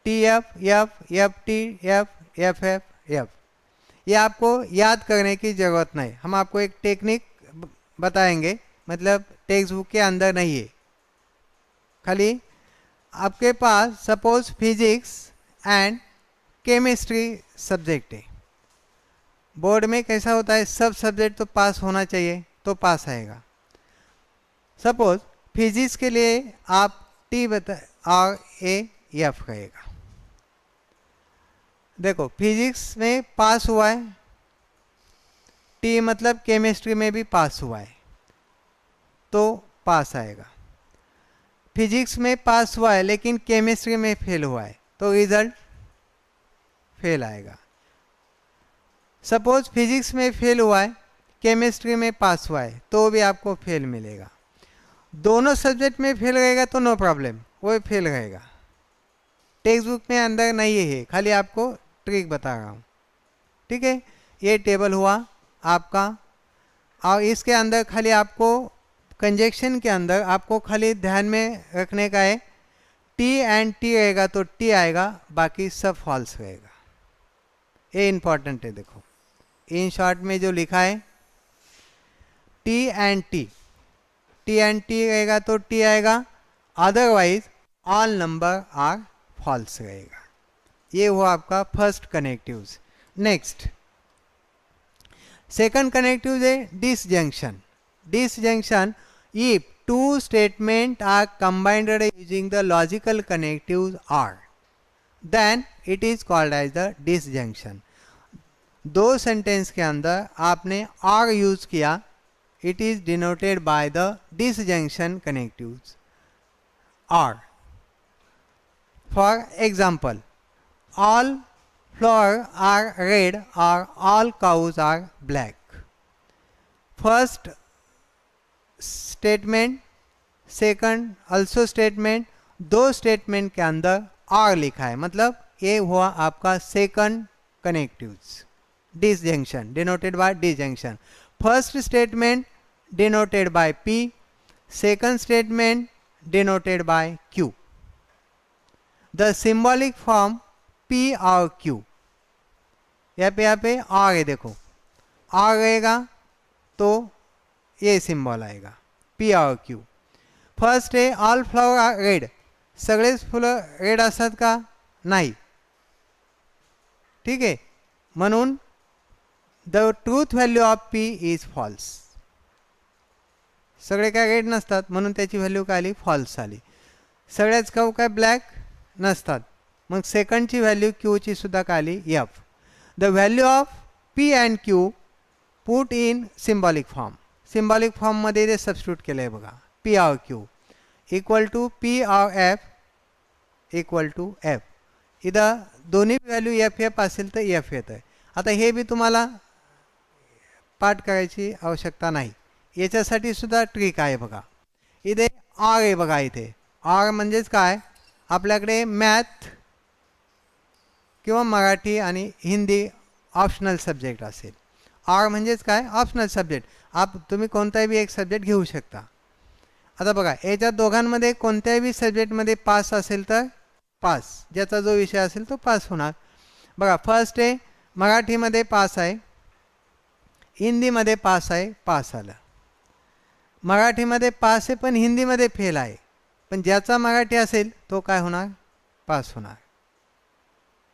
T F F F T F F F F. ये आपको याद करने की ज़रूरत नहीं. हम आपको एक टेक्निक बताएंगे, मतलब टेक्स्ट बुक के अंदर नहीं है. खाली आपके पास suppose physics and chemistry subject है. बोर्ड में कैसा होता है, सब सब्जेक्ट तो पास होना चाहिए तो पास आएगा. सपोज फिजिक्स के लिए आप T बता और A F कहेगा. देखो फिजिक्स में पास हुआ है, T मतलब केमिस्ट्री में भी पास हुआ है तो पास आएगा. फिजिक्स में पास हुआ है लेकिन केमिस्ट्री में फेल हुआ है तो रिजल्ट फेल आएगा. सपोज फिजिक्स में फेल हुआ है, केमिस्ट्री में पास हुआ है तो भी आपको फेल मिलेगा. दोनों सब्जेक्ट में फेल रहेगा तो नो प्रॉब्लम, वो फेल रहेगा. टेक्स्ट बुक में अंदर नहीं है, खाली आपको ट्रिक बता रहा हूँ. ठीक है, ये टेबल हुआ आपका. और इसके अंदर खाली आपको कंजक्शन के अंदर आपको खाली ध्यान में रखने का है, T एंड T रहेगा तो T आएगा, बाकी सब फॉल्स रहेगा. ये इम्पॉर्टेंट है. देखो इन शॉर्ट में जो लिखा है T and T, T and T रहेगा तो T आएगा, otherwise all number are false रहेगा. ये हुआ आपका first connectives. Next second connective है disjunction. Disjunction if two statements are combined using the logical connectives or, then it is called as the disjunction. दो sentence के अंदर आपने और यूज किया, it is denoted by the disjunction connectives or. For example, all flowers are red or all cows are black. First statement, second also statement, दो statement के अंदर और लिखा है, मतलब ये हुआ आपका second connectives. Disjunction denoted by disjunction. First statement denoted by P, second statement denoted by Q. The symbolic form P और Q. यहाँ पे और है, देखो और रहेगा तो ये सिंबल आएगा P और Q. फर्स्ट है ऑल फ्लावर आर रेड. सगळेच फुलं रेड असतात का? नाही. ठीक आहे, म्हणून the truth value of P is false. सगळे काय रेड नसतात म्हणून त्याची व्हॅल्यू काय आली? फॉल्स आली. सगळ्याच काऊ काय ब्लॅक नसतात, मग सेकंडची व्हॅल्यू Qची सुद्धा काय आली? F. The value of P and Q put in symbolic form. Symbolic फॉर्ममध्ये ते सबस्टिट्यूट केलं आहे बघा. P और Q इक्वल टू P और F इक्वल टू F. इथं दोन्ही व्हॅल्यू F F असेल तर F येतं आहे. आता हे बी तुम्हाला पाठ करायची आवश्यकता नाही, याच्यासाठी सुद्धा ट्रिक आहे बघा. इथे ऑर आहे बघा. इथे ऑर म्हणजेच काय, आपल्याकडे मॅथ किंवा मराठी आणि हिंदी ऑप्शनल सब्जेक्ट असेल. ऑर म्हणजेच काय, ऑप्शनल सब्जेक्ट. तुम्ही कोणताही एक सब्जेक्ट घेऊ शकता. आता बघा याच्या दोघांमध्ये कोणत्याही सब्जेक्टमध्ये पास असेल तर पास, ज्याचा जो विषय असेल तो पास होणार. बघा फर्स्ट आहे मराठीमध्ये पास आहे, हिंदीमध्ये पास आहे, पास आलं. मराठीमध्ये पास आहे पण हिंदीमध्ये फेल आहे, पण ज्याचा मराठी असेल तो काय होणार? पास होणार.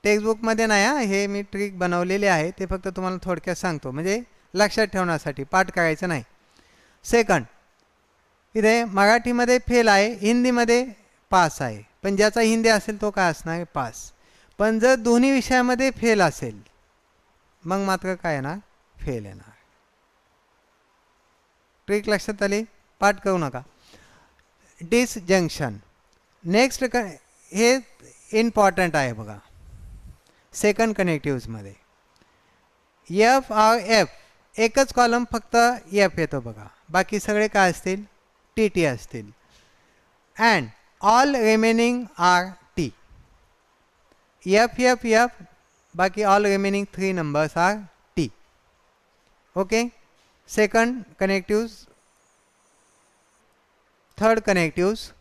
टेक्स्टबुकमध्ये नाही हा, हे मी ट्रिक बनवलेली आहे, ते फक्त तुम्हाला थोडक्यात सांगतो म्हणजे लक्षात ठेवण्यासाठी, पाठ करायचं नाही. सेकंड इथे मराठीमध्ये फेल आहे, हिंदीमध्ये पास आहे, पण ज्याचा हिंदी असेल तो काय असणार? पास. पण जर दोन्ही विषयामध्ये फेल असेल मग मात्र काय येणार? फेल येणार. ट्रिक लक्षात आली? पाठ करू नका. डिसजंक्शन. नेक्स्ट हे इम्पॉर्टंट आहे बघा सेकंड कनेक्टिव्हजमध्ये. एफ आर एफ एकच कॉलम फक्त एफ येतो बघा, बाकी सगळे काय असतील टी टी असतील. And all remaining are T. F F F बाकी all remaining 3 numbers are T. Okay. Second connectives. Third connectives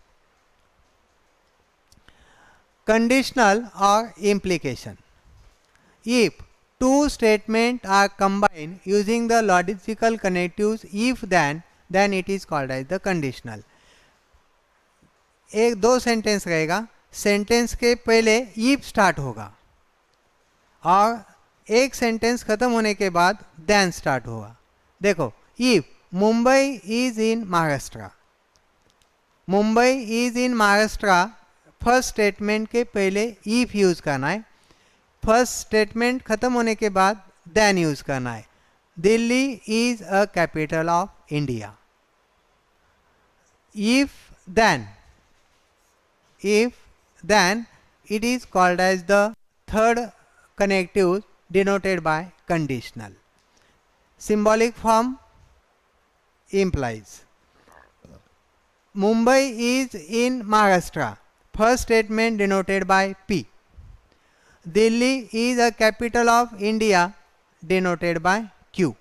conditional or implication. If two statements are combined using the logical connectives if then it is called as the conditional. एक दो sentence रहेगा, sentence के पहले if start होगा और एक sentence खत्म होने के बाद then स्टार्ट होगा. देखो if Mumbai is in Maharashtra, Mumbai is in Maharashtra first statement के पहले इफ यूज़ करना है, फर्स्ट स्टेटमेंट ख़त्म होने के बाद देन यूज़ करना है. Delhi is a capital of India. If then it is called as the third connective denoted by conditional. Symbolic form implies Mumbai is in Maharashtra. First statement denoted by P. Delhi is a capital of India denoted by Q.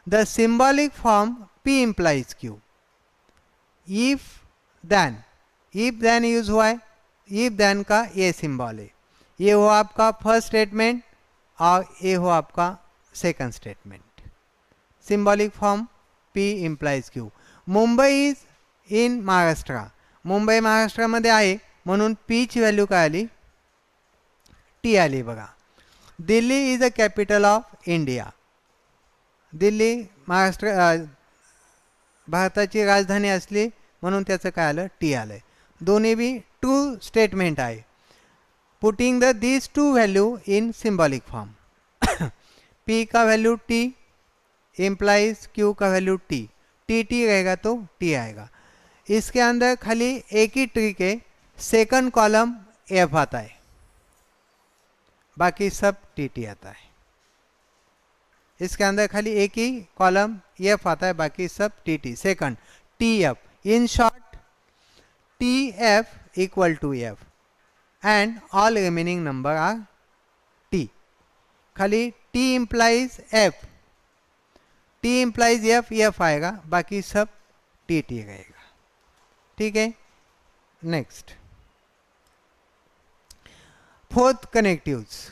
The symbolic form P implies Q. If then use हुआ है. if then का ये symbol है. ये हो आपका first statement और ये हो आपका second statement. Symbolic form P implies Q. Mumbai is in Maharashtra. Mumbai महाराष्ट्रामध्ये आहे म्हणून P ची व्हॅल्यू काय आली T आली बघा. Delhi is a capital of India. Delhi Maharashtra भारताची राजधानी असली म्हणून त्याचं काय आलं T आलं. दोन्ही बी ट्रू स्टेटमेंट आहे. Putting the these two value in symbolic form. P का वैल्यू T इम्प्लाइज Q का वैल्यू T. T रहेगा तो T आएगा. इसके अंदर खाली एक ही ट्रिक है, सेकंड कॉलम F आता है, बाकी सब TT आता है. इसके अंदर खाली एक ही कॉलम F आता है, बाकी सब TT. Second TF. In short TF equal to F and all remaining number are T. खाली T implies F, T implies F आएगा, बाकी सब TT रहेगा. ठीक है. Next fourth connectives.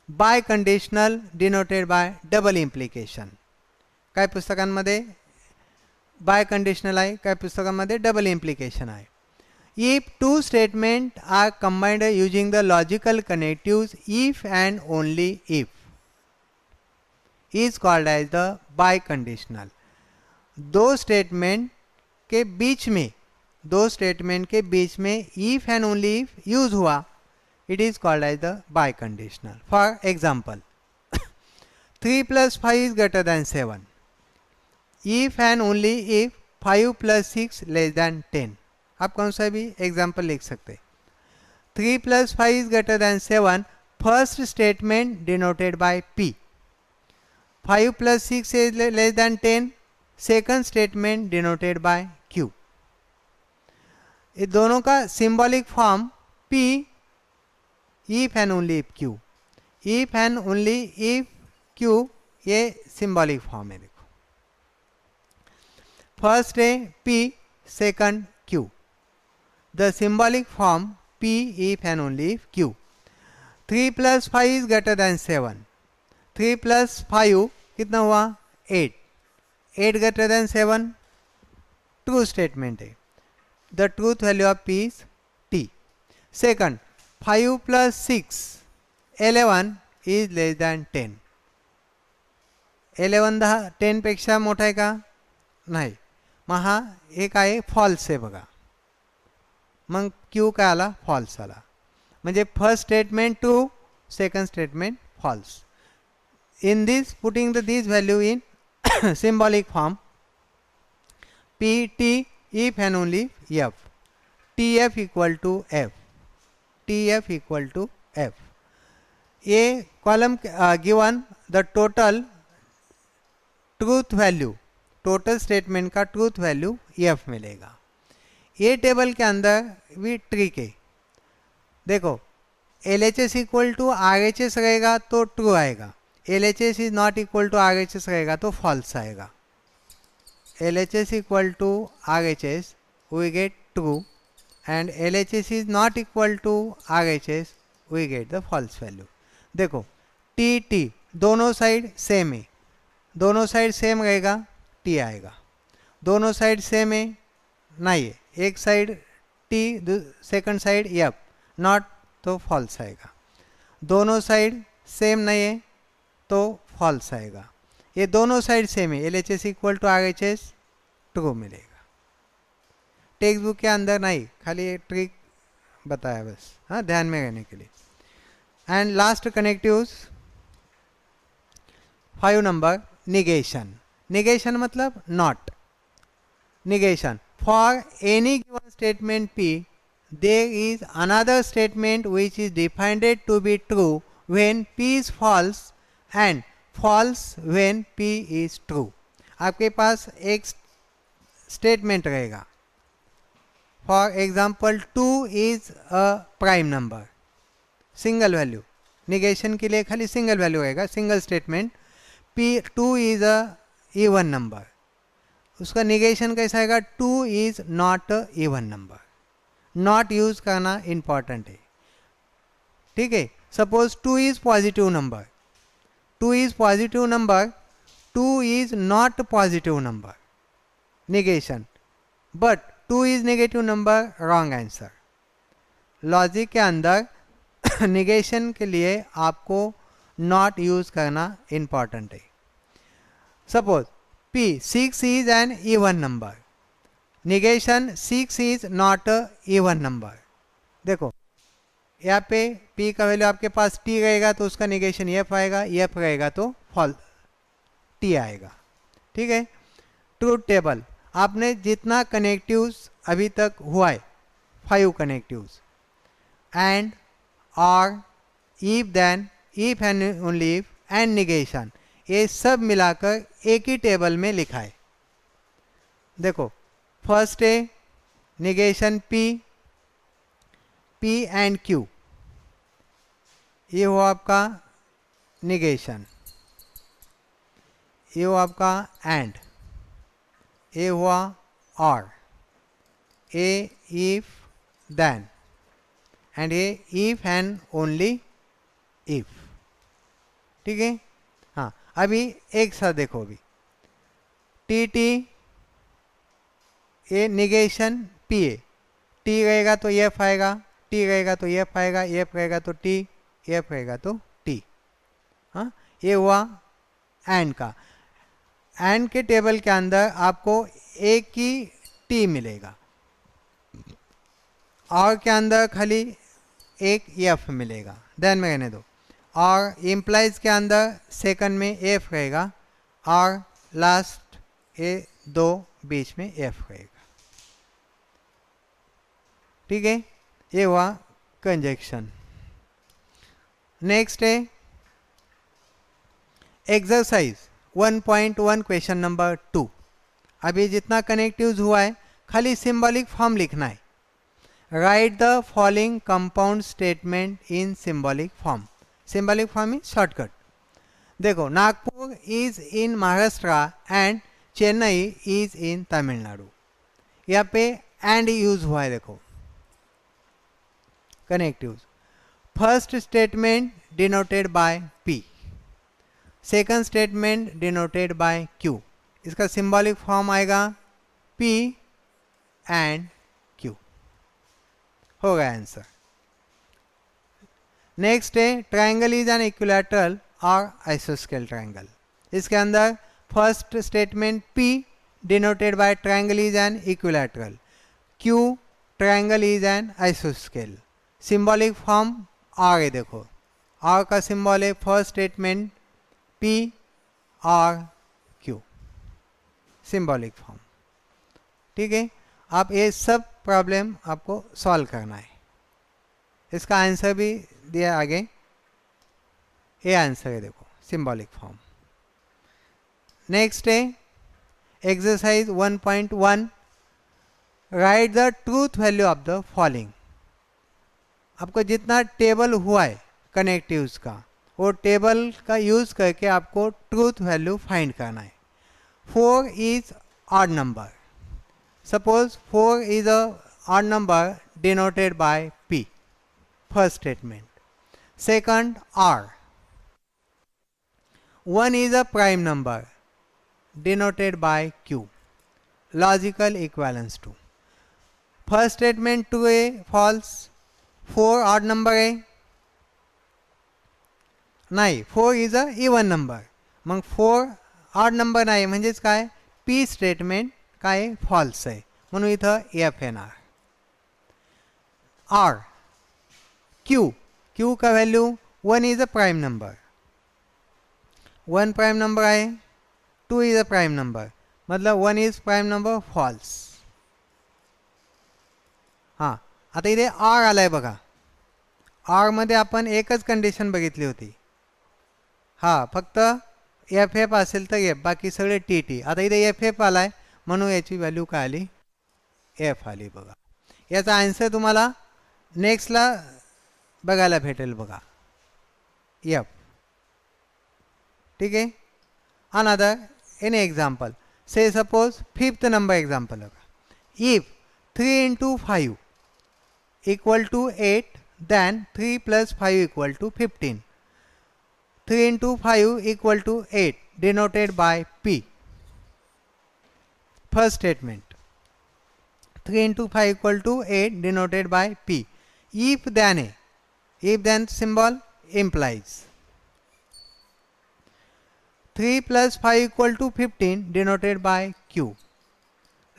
Biconditional denoted by double implication. काय पुस्तकांमध्ये biconditional आहे, काय पुस्तकांमध्ये डबल इम्प्लिकेशन आहे. If two statement are combined using the logical connectives if and only if is called as the bye conditional. दो statement के बीच में if and only if use हुआ, it is called as the biconditional. For example 3 + 5 is greater than 7. If and only if 5 + 6 less than 10. आप कौन सा भी example लिख सकते. 3 + 5 is greater than 7. First statement denoted by P. 5 + 6 is less than 10. Second statement denoted by Q. ये दोनों का symbolic form P if and only if Q. If and only if Q ये सिंबॉलिक फॉर्म है. देखो first है P, second Q. The symbolic form P if and only if Q. 3 + 5 is greater than 7. 3 + 5 कितना हुआ 8. 8 greater than 7. True statement है. The truth value of P is T. Second 5 + 6 11 is less than 10. 11 10 पेक्षा मोठा आहे का नाही. मग हा एक आहे फॉल्स आहे बघा. मग Q काय आला फॉल्स आला. म्हणजे first statement true, second statement false. In this, putting these value in symbolic form, P, T if and only if, T F equal to F, T F equal to F. ये column given the total truth value, total statement का truth value F मिलेगा। ये table के अंदर भी trick है, देखो L H S equal to R H S रहेगा तो ट्रू आएगा, L H S is not equal to R H S रहेगा तो फॉल्स आएगा। L H S equal to R H S we get true and L H S is not equal to R H S we get the false value. देखो T T दोनों side same है, दोनों side same रहेगा T आएगा, दोनों side same है नहीं है, एक side T second side F not तो फॉल्स आएगा, दोनों साइड सेम नहीं है तो फॉल्स आएगा। ये दोनों साइड सेम है, L H S equal to R H S true मिलेगा। टेक्स्ट बुक के अंदर नहीं, खाली ये ट्रिक बताया बस, हाँ ध्यान में रहने के लिए। And last connectives 5 number negation. Negation मतलब not, negation for any given statement P there is another statement which is defined to be true when P is false and false when P is true। आपके पास एक statement रहेगा, for example 2 is a prime number, single value, negation के लिए खाली single value रहेगा, single statement. P2 is a even number, उसका negation कैसा आएगा, 2 is not even number. Not use करना इंपॉर्टेंट है, ठीक है। Suppose 2 is positive number, 2 is positive number, 2 is not positive number, negation. But 2 is negative number, wrong answer. Logic के अंदर negation के लिए आपको नॉट यूज करना इंपॉर्टेंट है। Suppose P 6 is an even number, negation 6 is not a even number। देखो यहाँ पे P का वैल्यू आपके पास T रहेगा तो उसका निगेशन F आएगा, F रहेगा तो फॉल T आएगा, ठीक है। ट्रूथ टेबल आपने जितना कनेक्टिव्स अभी तक हुआ है 5 कनेक्टिव्स, एंड और if then if and only if and negation, ये सब मिलाकर एक ही टेबल में लिखा है। देखो फर्स्ट है negation P, P and Q, ये हुआ आपका निगेशन, ये हुआ आपका एंड, ये हुआ और, ए इफ देन, एंड ये इफ एंड ओनली इफ, ठीक है। हाँ अभी एक साथ देखो, अभी T T A negation P A, T रहेगा तो एफ आएगा, टी रहेगा तो एफ आएगा, एफ रहेगा तो टी, एफ रहेगा तो टी। हाँ ये हुआ एंड का। एंड के टेबल के अंदर आपको एक ही टी मिलेगा, और के अंदर खाली एक एफ मिलेगा, ध्यान में रहने दो। और इम्प्लाइज के अंदर सेकंड में एफ रहेगा और लास्ट ए दो बीच में एफ रहेगा, ठीक है। ये हुआ कंजक्शन। नेक्स्ट है एक्सरसाइज 1.1 क्वेश्चन नंबर 2। अभी जितना कनेक्टिव्स हुआ है खाली सिंबॉलिक फॉर्म लिखना है। Write the following compound statement in symbolic form. Symbolic form is shortcut. देखो Nagpur is in Maharashtra and Chennai is in Tamil Nadu, यहाँ पे एंड यूज हुआ है। देखो connectives, first statement denoted by P, second statement denoted by Q। इसका symbolic form आएगा P and Q। हो गया आंसर। नेक्स्ट है ट्राइंगल इज एन इक्विलैटरल और आइसोस्केल ट्राइंगल। इसके अंदर first statement P denoted bye triangle is an equilateral, Q triangle is an आइसोस्केल। सिंबॉलिक फॉर्म आर है, देखो आर का सिंबल है फर्स्ट स्टेटमेंट P और Q, सिंबॉलिक फॉर्म, ठीक है। आप ये सब प्रॉब्लम आपको सॉल्व करना है। इसका आंसर भी दिया आगे, ये आंसर है देखो, सिंबॉलिक फॉर्म। नेक्स्ट है exercise 1.1, right the truth value of the following. आपको जितना टेबल हुआ है कनेक्टिव्स का, वो टेबल का यूज़ करके आपको ट्रूथ वैल्यू फाइंड करना है। 4 is odd number, suppose 4 is a odd number denoted by P, first statement. Second R, 1 is a prime number denoted by Q, logical equivalence to। First statement 2 है false, 4 odd number है नाही, 4 is a even number, mug 4 odd number नाही म्हणजेच काय, P statement काय false आहे, म्हणून इथं F येणार। R, Q का value 1 is a prime number, 1 prime number आहे, 2 इज अ प्राइम नंबर, मतलब 1 इज प्राइम नंबर, फॉल्स। हां, आता इथे R आलाय बघा, R मध्ये आपण एकच कंडिशन बघितली होती, हां फक्त FF असेल तर F, बाकी सगळे TT। आता इथे FF आलाय म्हणून याची व्हॅल्यू काय आली, F आली बघा। याचा आन्सर तुम्हाला नेक्स्टला बघायला भेटेल बघा, F, ठीक है। Another any example, say suppose fifth number example होगा, if 3 into 5 equal to 8 then 3 plus 5 equal to 15, 3 into 5 equal to 8 denoted by P, first statement. 3 into 5 equal to 8 denoted by P, if then है, if then symbol implies 3 plus 5 equal to 15 denoted by Q,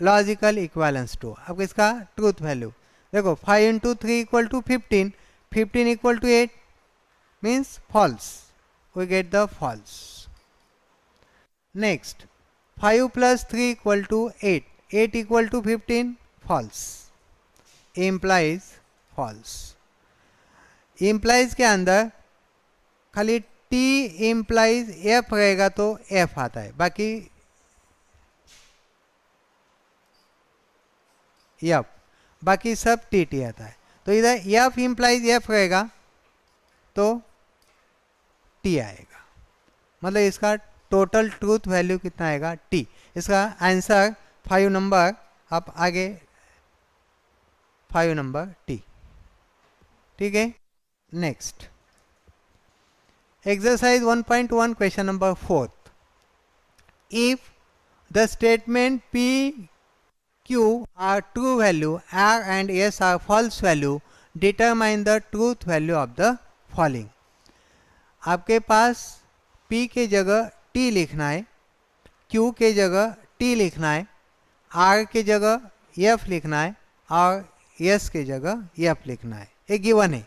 logical equivalence to. अब इसका truth value देखो, 5 into 3 equal to 15, 15 equal to 8 means false, we get the false। next 5 plus 3 equal to 8, 8 equal to 15, false, implies false। implies के अंदर खाली T implies F रहेगा तो F आता है, बाकी F, बाकी सब TT आता है। तो इधर F implies F रहेगा तो T आएगा, मतलब इसका टोटल ट्रूथ वैल्यू कितना आएगा, T। इसका आंसर 5 नंबर, आप आगे 5 नंबर T, ठीक है। Next exercise 1.1 question number 4, if the statement P Q are true value, R and S are false value, determine the truth value of the following। आपके पास P के जगह T लिखना है, Q के जगह T लिखना है, R के जगह F लिखना है और S के जगह F लिखना है। एक गिवन है,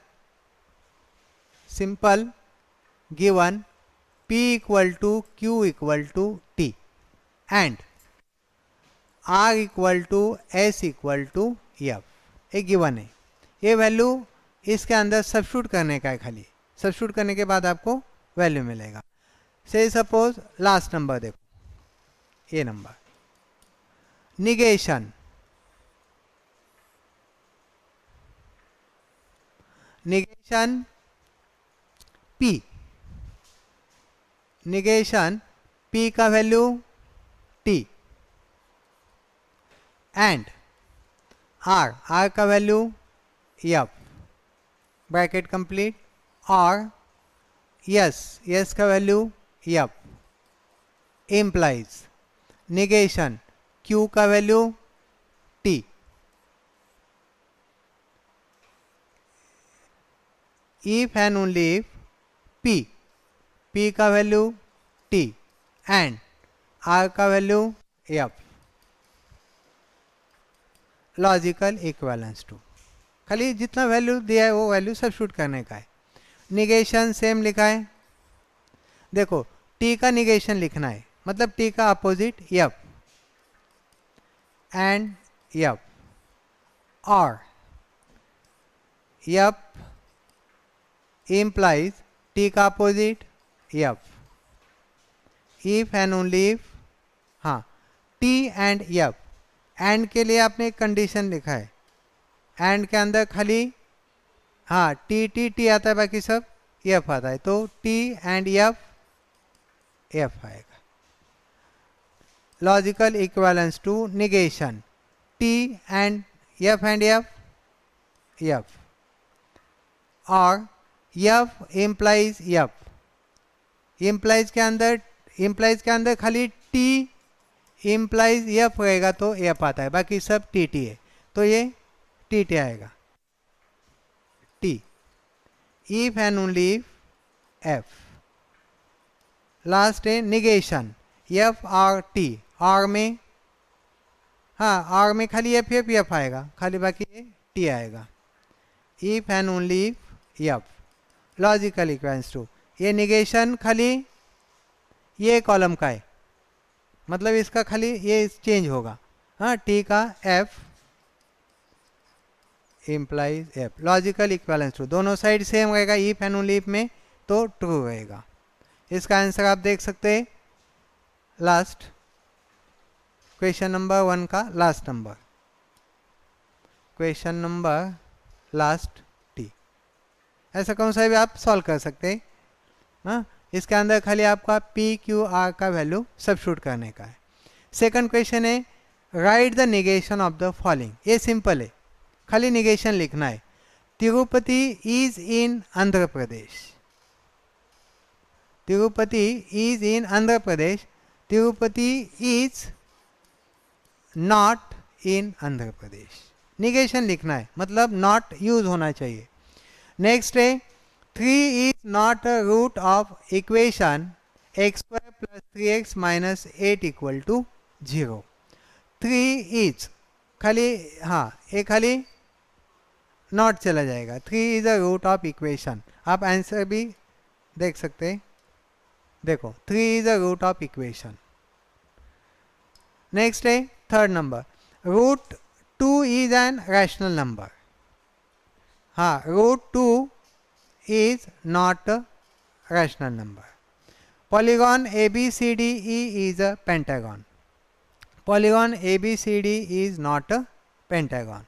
simple given P equal to Q equal to T and R equal to S equal to F, एक गिवन है। ये वैल्यू इसके अंदर सब्स्टिट्यूट करने का है, खाली सब्स्टिट्यूट करने के बाद आपको वैल्यू मिलेगा। से सपोज लास्ट नंबर देखो, ये number, negation, negation P, negation P का वैल्यू T एंड R का वैल्यू F, ब्रैकेट कंप्लीट, और S का value F, implies negation Q का value T, if and only if P का वैल्यू T एंड R का value F, logical equivalence to. खाली जितना value दिया है वो वैल्यू सब्स्टिट्यूट करने का है। निगेशन सेम लिखा है, देखो T का निगेशन लिखना है, मतलब T का opposite F and F, or. F implies T का opposite F. If and only if, हाँ, T and F. एंड के लिए आपने एक कंडीशन लिखा है, एंड के अंदर खाली हाँ टी टी टी आता है, बाकी सब एफ आता है, तो टी एंड एफ एफ आएगा. Logical equivalence to negation, T and F F, और एफ इम्प्लाइज एफ. इम्प्लाइज के अंदर खाली टी इम्प्लाइज एफ रहेगा तो एफ आता है, बाकी सब टी टी है, तो ये टी टी आएगा. T if and only if F. Last है negation, F or T. Or में हाँ आर में खाली एफ एफ एफ आएगा, खाली बाकी ये टी आएगा. If and only if F. Logical equivalence to, ये निगेशन खाली ये कॉलम का है, मतलब इसका खाली ये चेंज होगा. हाँ टी का F implies F. Logical equivalence to, दोनों साइड सेम रहेगा इफ एंड ओनली इफ में, तो ट्रू रहेगा. इसका आंसर आप देख सकते हैं लास्ट क्वेश्चन नंबर 1 का last number, question number last T. ऐसा कौन सा भी आप सॉल्व कर सकते हैं. हाँ इसके अंदर खाली आपका पी क्यू आर का वैल्यू सब्स्टिट्यूट करने का है. सेकंड क्वेश्चन है write the negation of the following. ये सिंपल है, खाली निगेशन लिखना है. Tirupati is in Andhra Pradesh. Tirupati is in Andhra Pradesh. Tirupati is not in Andhra Pradesh. Negation लिखना है, मतलब नॉट यूज होना चाहिए. नेक्स्ट है 3 is not a root of equation x square plus 3x minus 8 equal to 0. 3 is खाली हाँ ये खाली नॉट चला जाएगा. 3 is a root of equation. आप आंसर भी देख सकते हैं, देखो 3 is a root of equation. Next है third number, root 2 is an rational number. हाँ रूट 2 is not a rational number. Polygon ABCDE is a pentagon. Polygon ABCD is not a pentagon.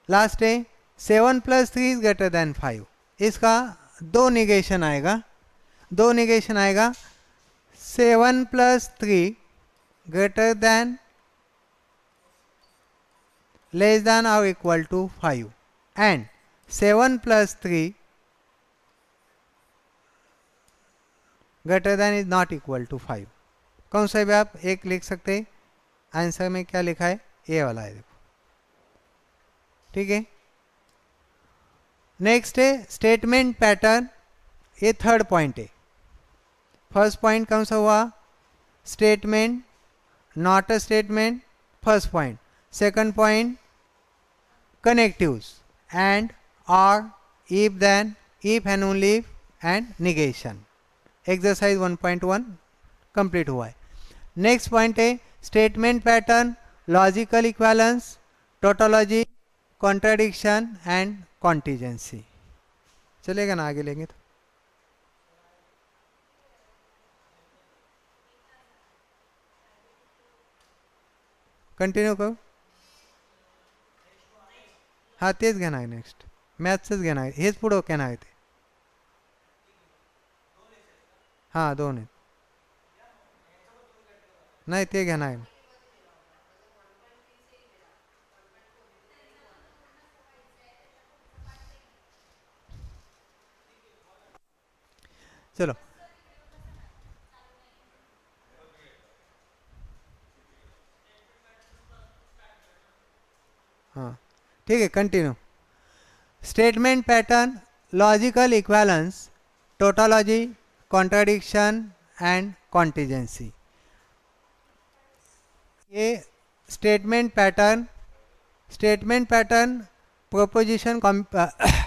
Last है 7 plus 3 is greater than 5. इसका दो negation आएगा, 7 plus 3 greater than less than or equal to 5 and 7 plus 3 greater than is not equal to 5. कौन सा भी आप एक लिख सकते हैं. आंसर में क्या लिखा है, ये वाला है, देखो ठीक है. नेक्स्ट है स्टेटमेंट पैटर्न. ये थर्ड पॉइंट है. फर्स्ट पॉइंट कौन सा हुआ, statement, not a statement, first point. Second point connectives and, और, if then, if and only if and negation. Exercise 1.1 complete हुआ है. नेक्स्ट पॉइंट है statement pattern, logical equivalence, tautology, contradiction and contingency. चलेगा ना, आगे लेंगे तो. कंटिन्यू करू. हा तेच घेणार आहे, नेक्स्ट मॅथ्सच घेणार आहे, हेच पुढं घेणार आहे ते. हाँ दोन आहेत, नाही ते घेणार आहे. चलो हाँ ठीक है, continue. Statement pattern, logical equivalence, tautology, contradiction and contingency. ये statement pattern proposition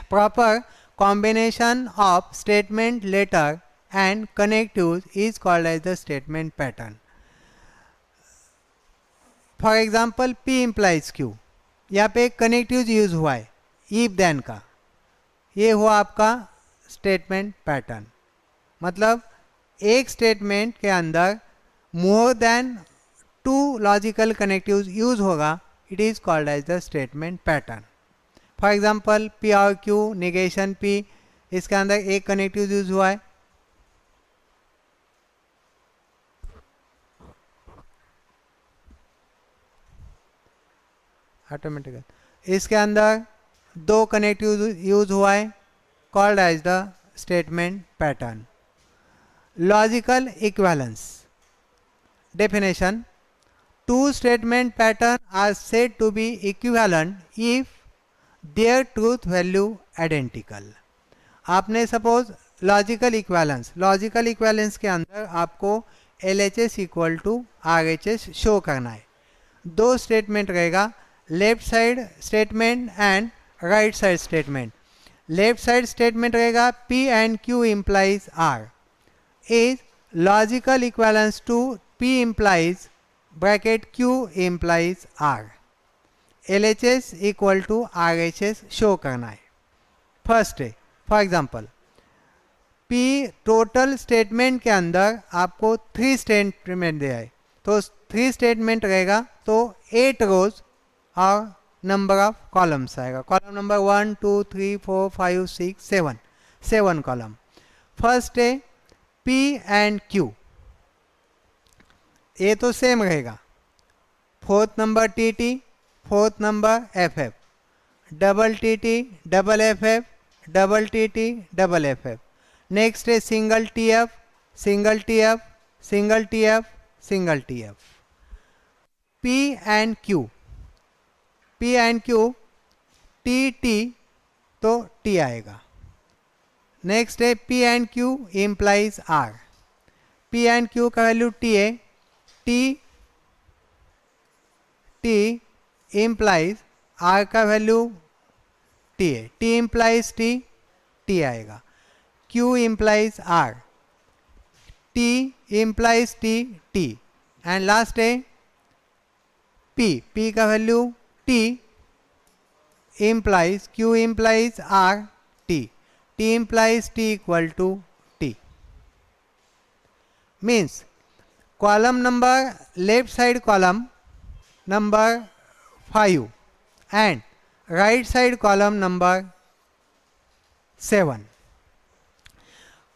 proper combination of statement letter and connectives is called as the statement pattern. For example P implies Q. यहाँ पे कनेक्टिव यूज हुआ है if then का, ये हुआ आपका statement pattern. मतलब एक स्टेटमेंट के अंदर more than 2 logical connective use होगा, it is called as the statement pattern. For example P or Q negation P, इसके अंदर एक कनेक्टिव यूज हुआ है, ऑटोमेटिकल, इसके अंदर 2 कनेक्टिव यूज हुआ है, called as the statement pattern. Logical equivalence definition: 2 statement pattern are said to be equivalent if their truth value identical। आपने सपोज लॉजिकल इक्विवेलेंस के अंदर आपको LHS equal to RHS show करना है। 2 स्टेटमेंट रहेगा, left side statement and right side statement. Left side statement रहेगा P and Q implies R is logical equivalence to P implies bracket Q implies R। LHS equal to RHS show करना है। First है, for example P total statement के अंदर आपको 3 statement दिया है, तो 3 स्टेटमेंट रहेगा तो 8 रोज और नंबर ऑफ कॉलम्स आएगा। Column number 1 2 3 4 5 6 7 column. फर्स्ट है P एंड Q, ये तो सेम रहेगा। Fourth number TT, fourth number FF, double TT double FF, double TT double FF। Next है single TF, single TF, single TF, single TF। P and Q, P and Q, TT तो T आएगा। Next है P and Q implies R। P and Q का value T है, T implies R का value T है, T implies T आएगा। Q implies R, T implies T and last है P का value T implies Q implies R T implies T equal to T। means column number, left side column number 5 and right side column number 7।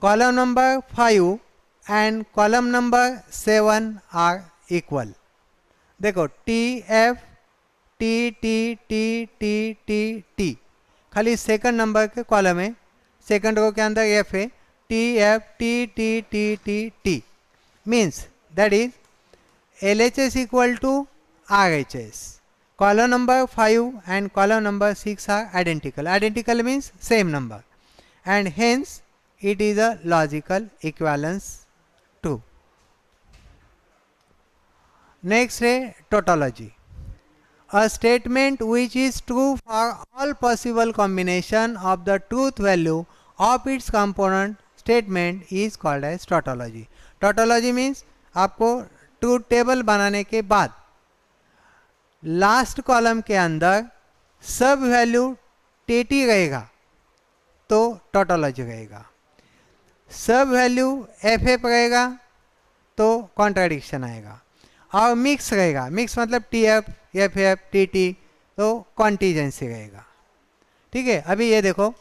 column number 5 and column number 7 are equal। देखो T F T T T T T T, खाली second number के column है, second row के अंदर F है, T F T T T T T means that is LHS equal to RHS। column number 5 and column number 6 are identical। identical means same number and hence it is a logical equivalence true। next है tautology, a statement which is true for all possible combination of the truth value of its component statement is called as tautology। tautology means आपको truth table बनाने के बाद last column के अंदर सब value TT रहेगा तो tautology रहेगा, सब वैल्यू FF रहेगा तो कॉन्ट्राडिक्शन आएगा, और मिक्स रहेगा, मिक्स मतलब TF FF TT तो कॉन्टीजेंसी रहेगा। ठीक है, अभी ये देखो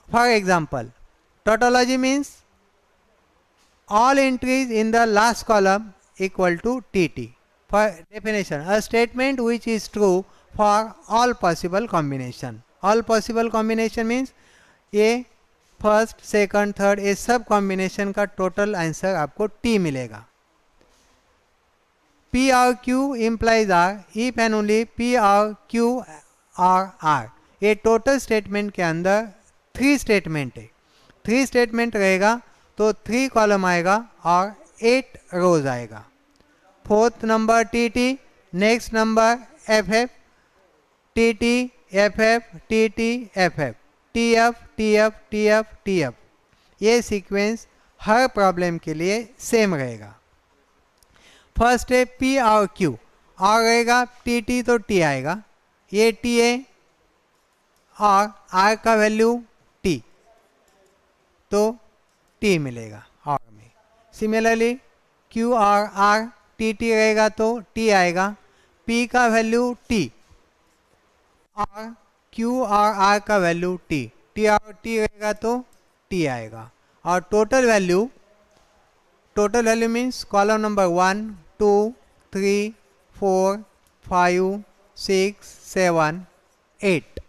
for example tautology means all entries in the last column equal to TT। for definition, a statement which is true for all possible combination। all possible combination means ये first second third ये सब combination का total answer आपको T मिलेगा। P और Q implies R if and only P और Q और R। ये टोटल स्टेटमेंट के अंदर 3 स्टेटमेंट है, 3 स्टेटमेंट रहेगा तो 3 कॉलम आएगा और 8 रोज आएगा। Fourth number TT, next number FF, TT FF TT FF TF TF TF TF। ये सीक्वेंस हर प्रॉब्लम के लिए सेम रहेगा। फर्स्ट है P और Q, और रहेगा TT तो T आएगा, ये टी है और आर का वैल्यू टी, तो टी मिलेगा आर में। सिमिलरली क्यू और आर टी टी रहेगा तो टी आएगा, पी का वैल्यू टी और क्यू और आर का वैल्यू टी, टी और टी रहेगा तो टी आएगा। और total value means column number 1 2 3 4 5 6 7 8,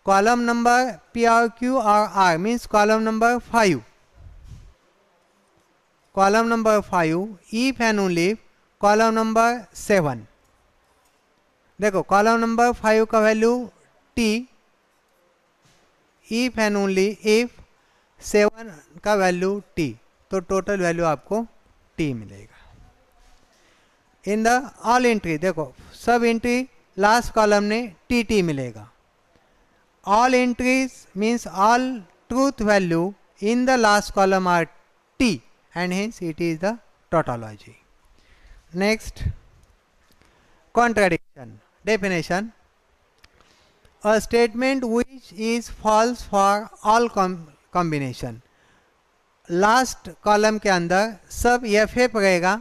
column number P और क्यू और R means column number 5, column number 5 if and only column number 7। देखो कॉलम नंबर 5 का value T, if and only if 7 का वैल्यू टी, तो total value आपको T मिलेगा। In the all entry देखो सब एंट्री लास्ट कॉलम ने T T मिलेगा। All entries means all truth value in the last column R T and hence it is the tautology. Next, contradiction. Definition: a statement which is false for all combination. Last column के अंदर सब FF रहेगा,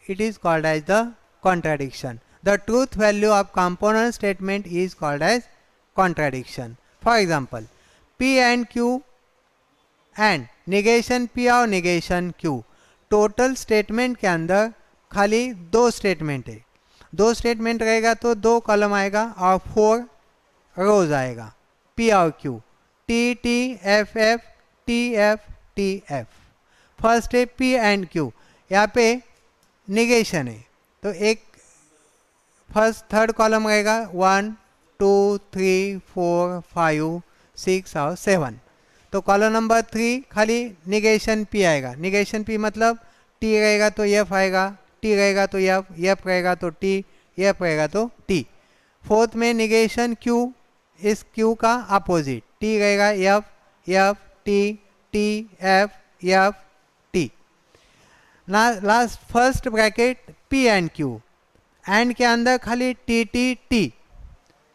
it is called as the contradiction. The truth value of component statement is called as contradiction. For example, P and Q and negation P और negation Q, total statement के अंदर खाली दो statement है, दो स्टेटमेंट रहेगा तो दो कॉलम आएगा और 4 रोज आएगा, पी और Q, T T F F T F. First है पी एंड क्यू, यहाँ पे निगेशन है तो एक फर्स्ट थर्ड कॉलम रहेगा 1 2 3 4 5 6 और 7, तो कॉलम नंबर 3 खाली निगेशन पी आएगा। निगेशन पी मतलब टी रहेगा तो एफ आएगा, टी रहेगा तो एफ, एफ रहेगा तो टी, एफ रहेगा तो टी। फोर्थ में निगेशन क्यू, इस क्यू का अपोजिट, टी रहेगा F, F T, T F, F T. Last first bracket P and Q, and के अंदर खाली टी टी टी,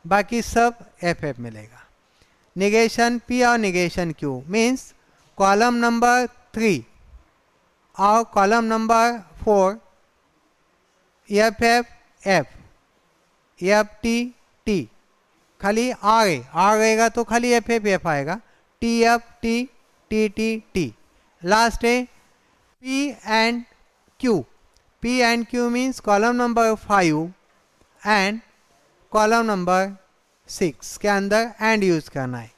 बाकी सब एफ एफ मिलेगा। निगेशन पी और negation Q means column number 3 और column number 4 F F F, F T T, खाली are है, आर रहेगा तो खाली एफ एफ एफ आएगा, T F T, T T T. Last है P and Q, P and Q means column number 5 and column number 6 के अंदर and use करना है,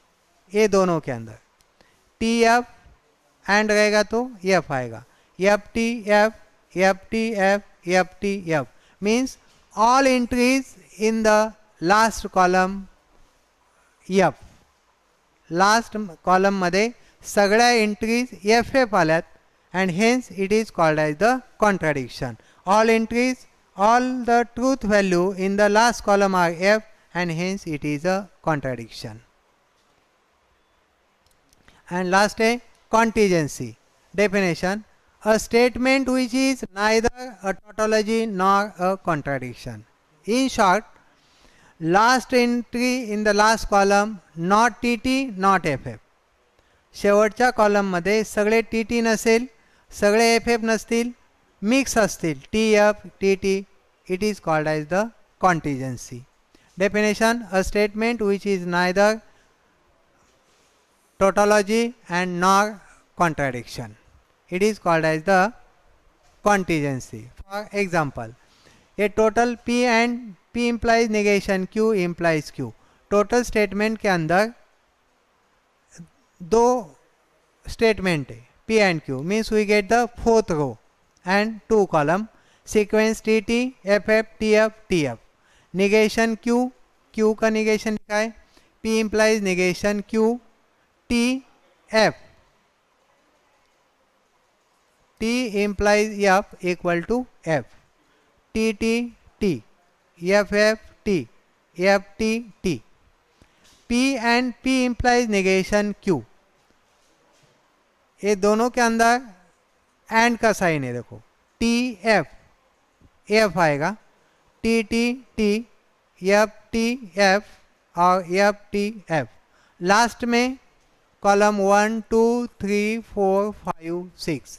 ये दोनों के अंदर टी एफ एंड रहेगा तो एफ आएगा, F T F, F T F, F T F means all entries in the last column F, last column मध्ये सगळ्या एंट्रीज एफ एफ आल्यात and hence it is called as the contradiction. All entries, all the truth value in the last column are F and hence it is a contradiction. And last a contingency. Definition: a statement which is neither a tautology nor a contradiction. In short, last entry in the last column not TT not FF. शेवटच्या कॉलममध्ये सगळे T T नसेल, सगळे F F नसतील, mix असतील T F T T, it is called as the contingency. Definition: a statement which is neither tautology and nor contradiction, it is called as the contingency. For example, a total P and P implies negation, Q implies Q. Total statement के अंदर दो statement है P and Q means we get the fourth row and 2 column, sequence T T F F T F T F. Negation Q, Q का negation लिखा है, P implies negation Q, T F, T implies F equal to F, T T T, F F T, F T T. P and P implies negation Q, ये दोनों के अंदर and का sign है. देखो टी एफ, एफ आएगा, T T T, F T F और F T F. Last में कॉलम 1 2 3 4 5 6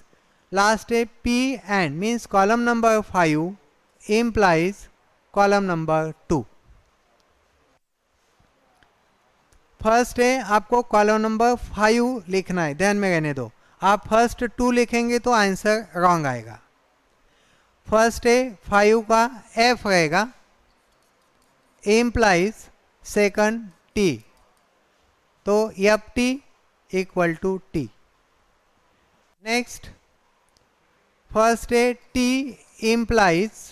लास्ट है P and means column number 5 implies column number 2। First है आपको कॉलम नंबर 5 लिखना है, ध्यान में रहने दो। आप फर्स्ट 2 लिखेंगे तो आंसर रॉन्ग आएगा। फर्स्ट है 5 का एफ रहेगा, implies सेकंड टी, तो F T equal to T. Next first है टी implies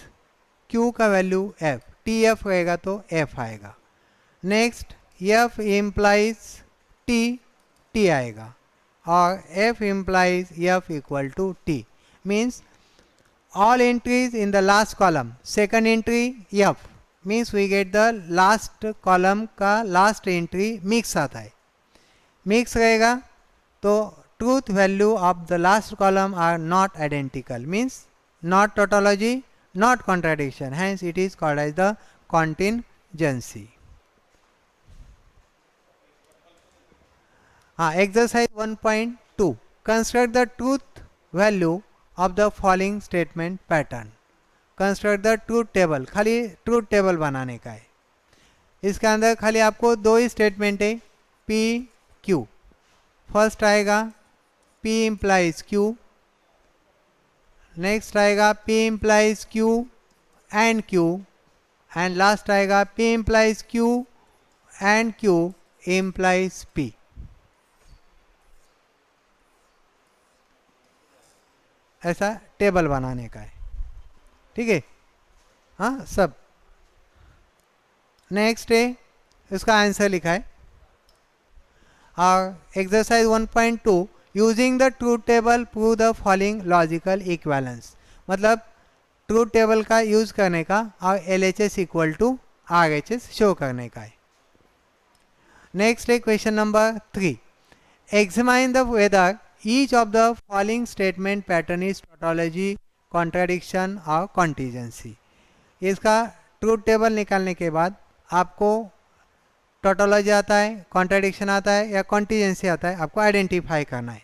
क्यू का वैल्यू एफ, टी एफ रहेगा तो एफ आएगा। Next F implies T, T आएगा, और F implies F equal to T. Means all entries in the last column, second entry f means we get the last column का last entry mix आता है। mix रहेगा तो truth value of the last column are not identical, means not tautology, not contradiction, hence it is called as the contingency। exercise 1.2 construct the truth value of the following statement pattern। Construct the truth table, खाली truth table बनाने का है। इसके अंदर खाली आपको 2 ही statement है, पी क्यू। फर्स्ट आएगा पी implies क्यू, नेक्स्ट आएगा P implies Q and Q, and last आएगा P implies Q and Q implies P. ऐसा टेबल बनाने का है, ठीक है। हाँ सब। नेक्स्ट है इसका आंसर लिखा है। और exercise 1.2 using the truth table prove the following logical equivalence, मतलब ट्रूथ टेबल का यूज करने का और LHS equal to RHS show करने का है। नेक्स्ट है question number 3, examine the whether each of the following statement pattern is tautology, contradiction और कॉन्टीजेंसी। इसका ट्रूथ टेबल निकालने के बाद आपको टोटोलॉजी आता है, कॉन्ट्राडिक्शन आता है या कॉन्टीजेंसी आता है, आपको आइडेंटिफाई करना है।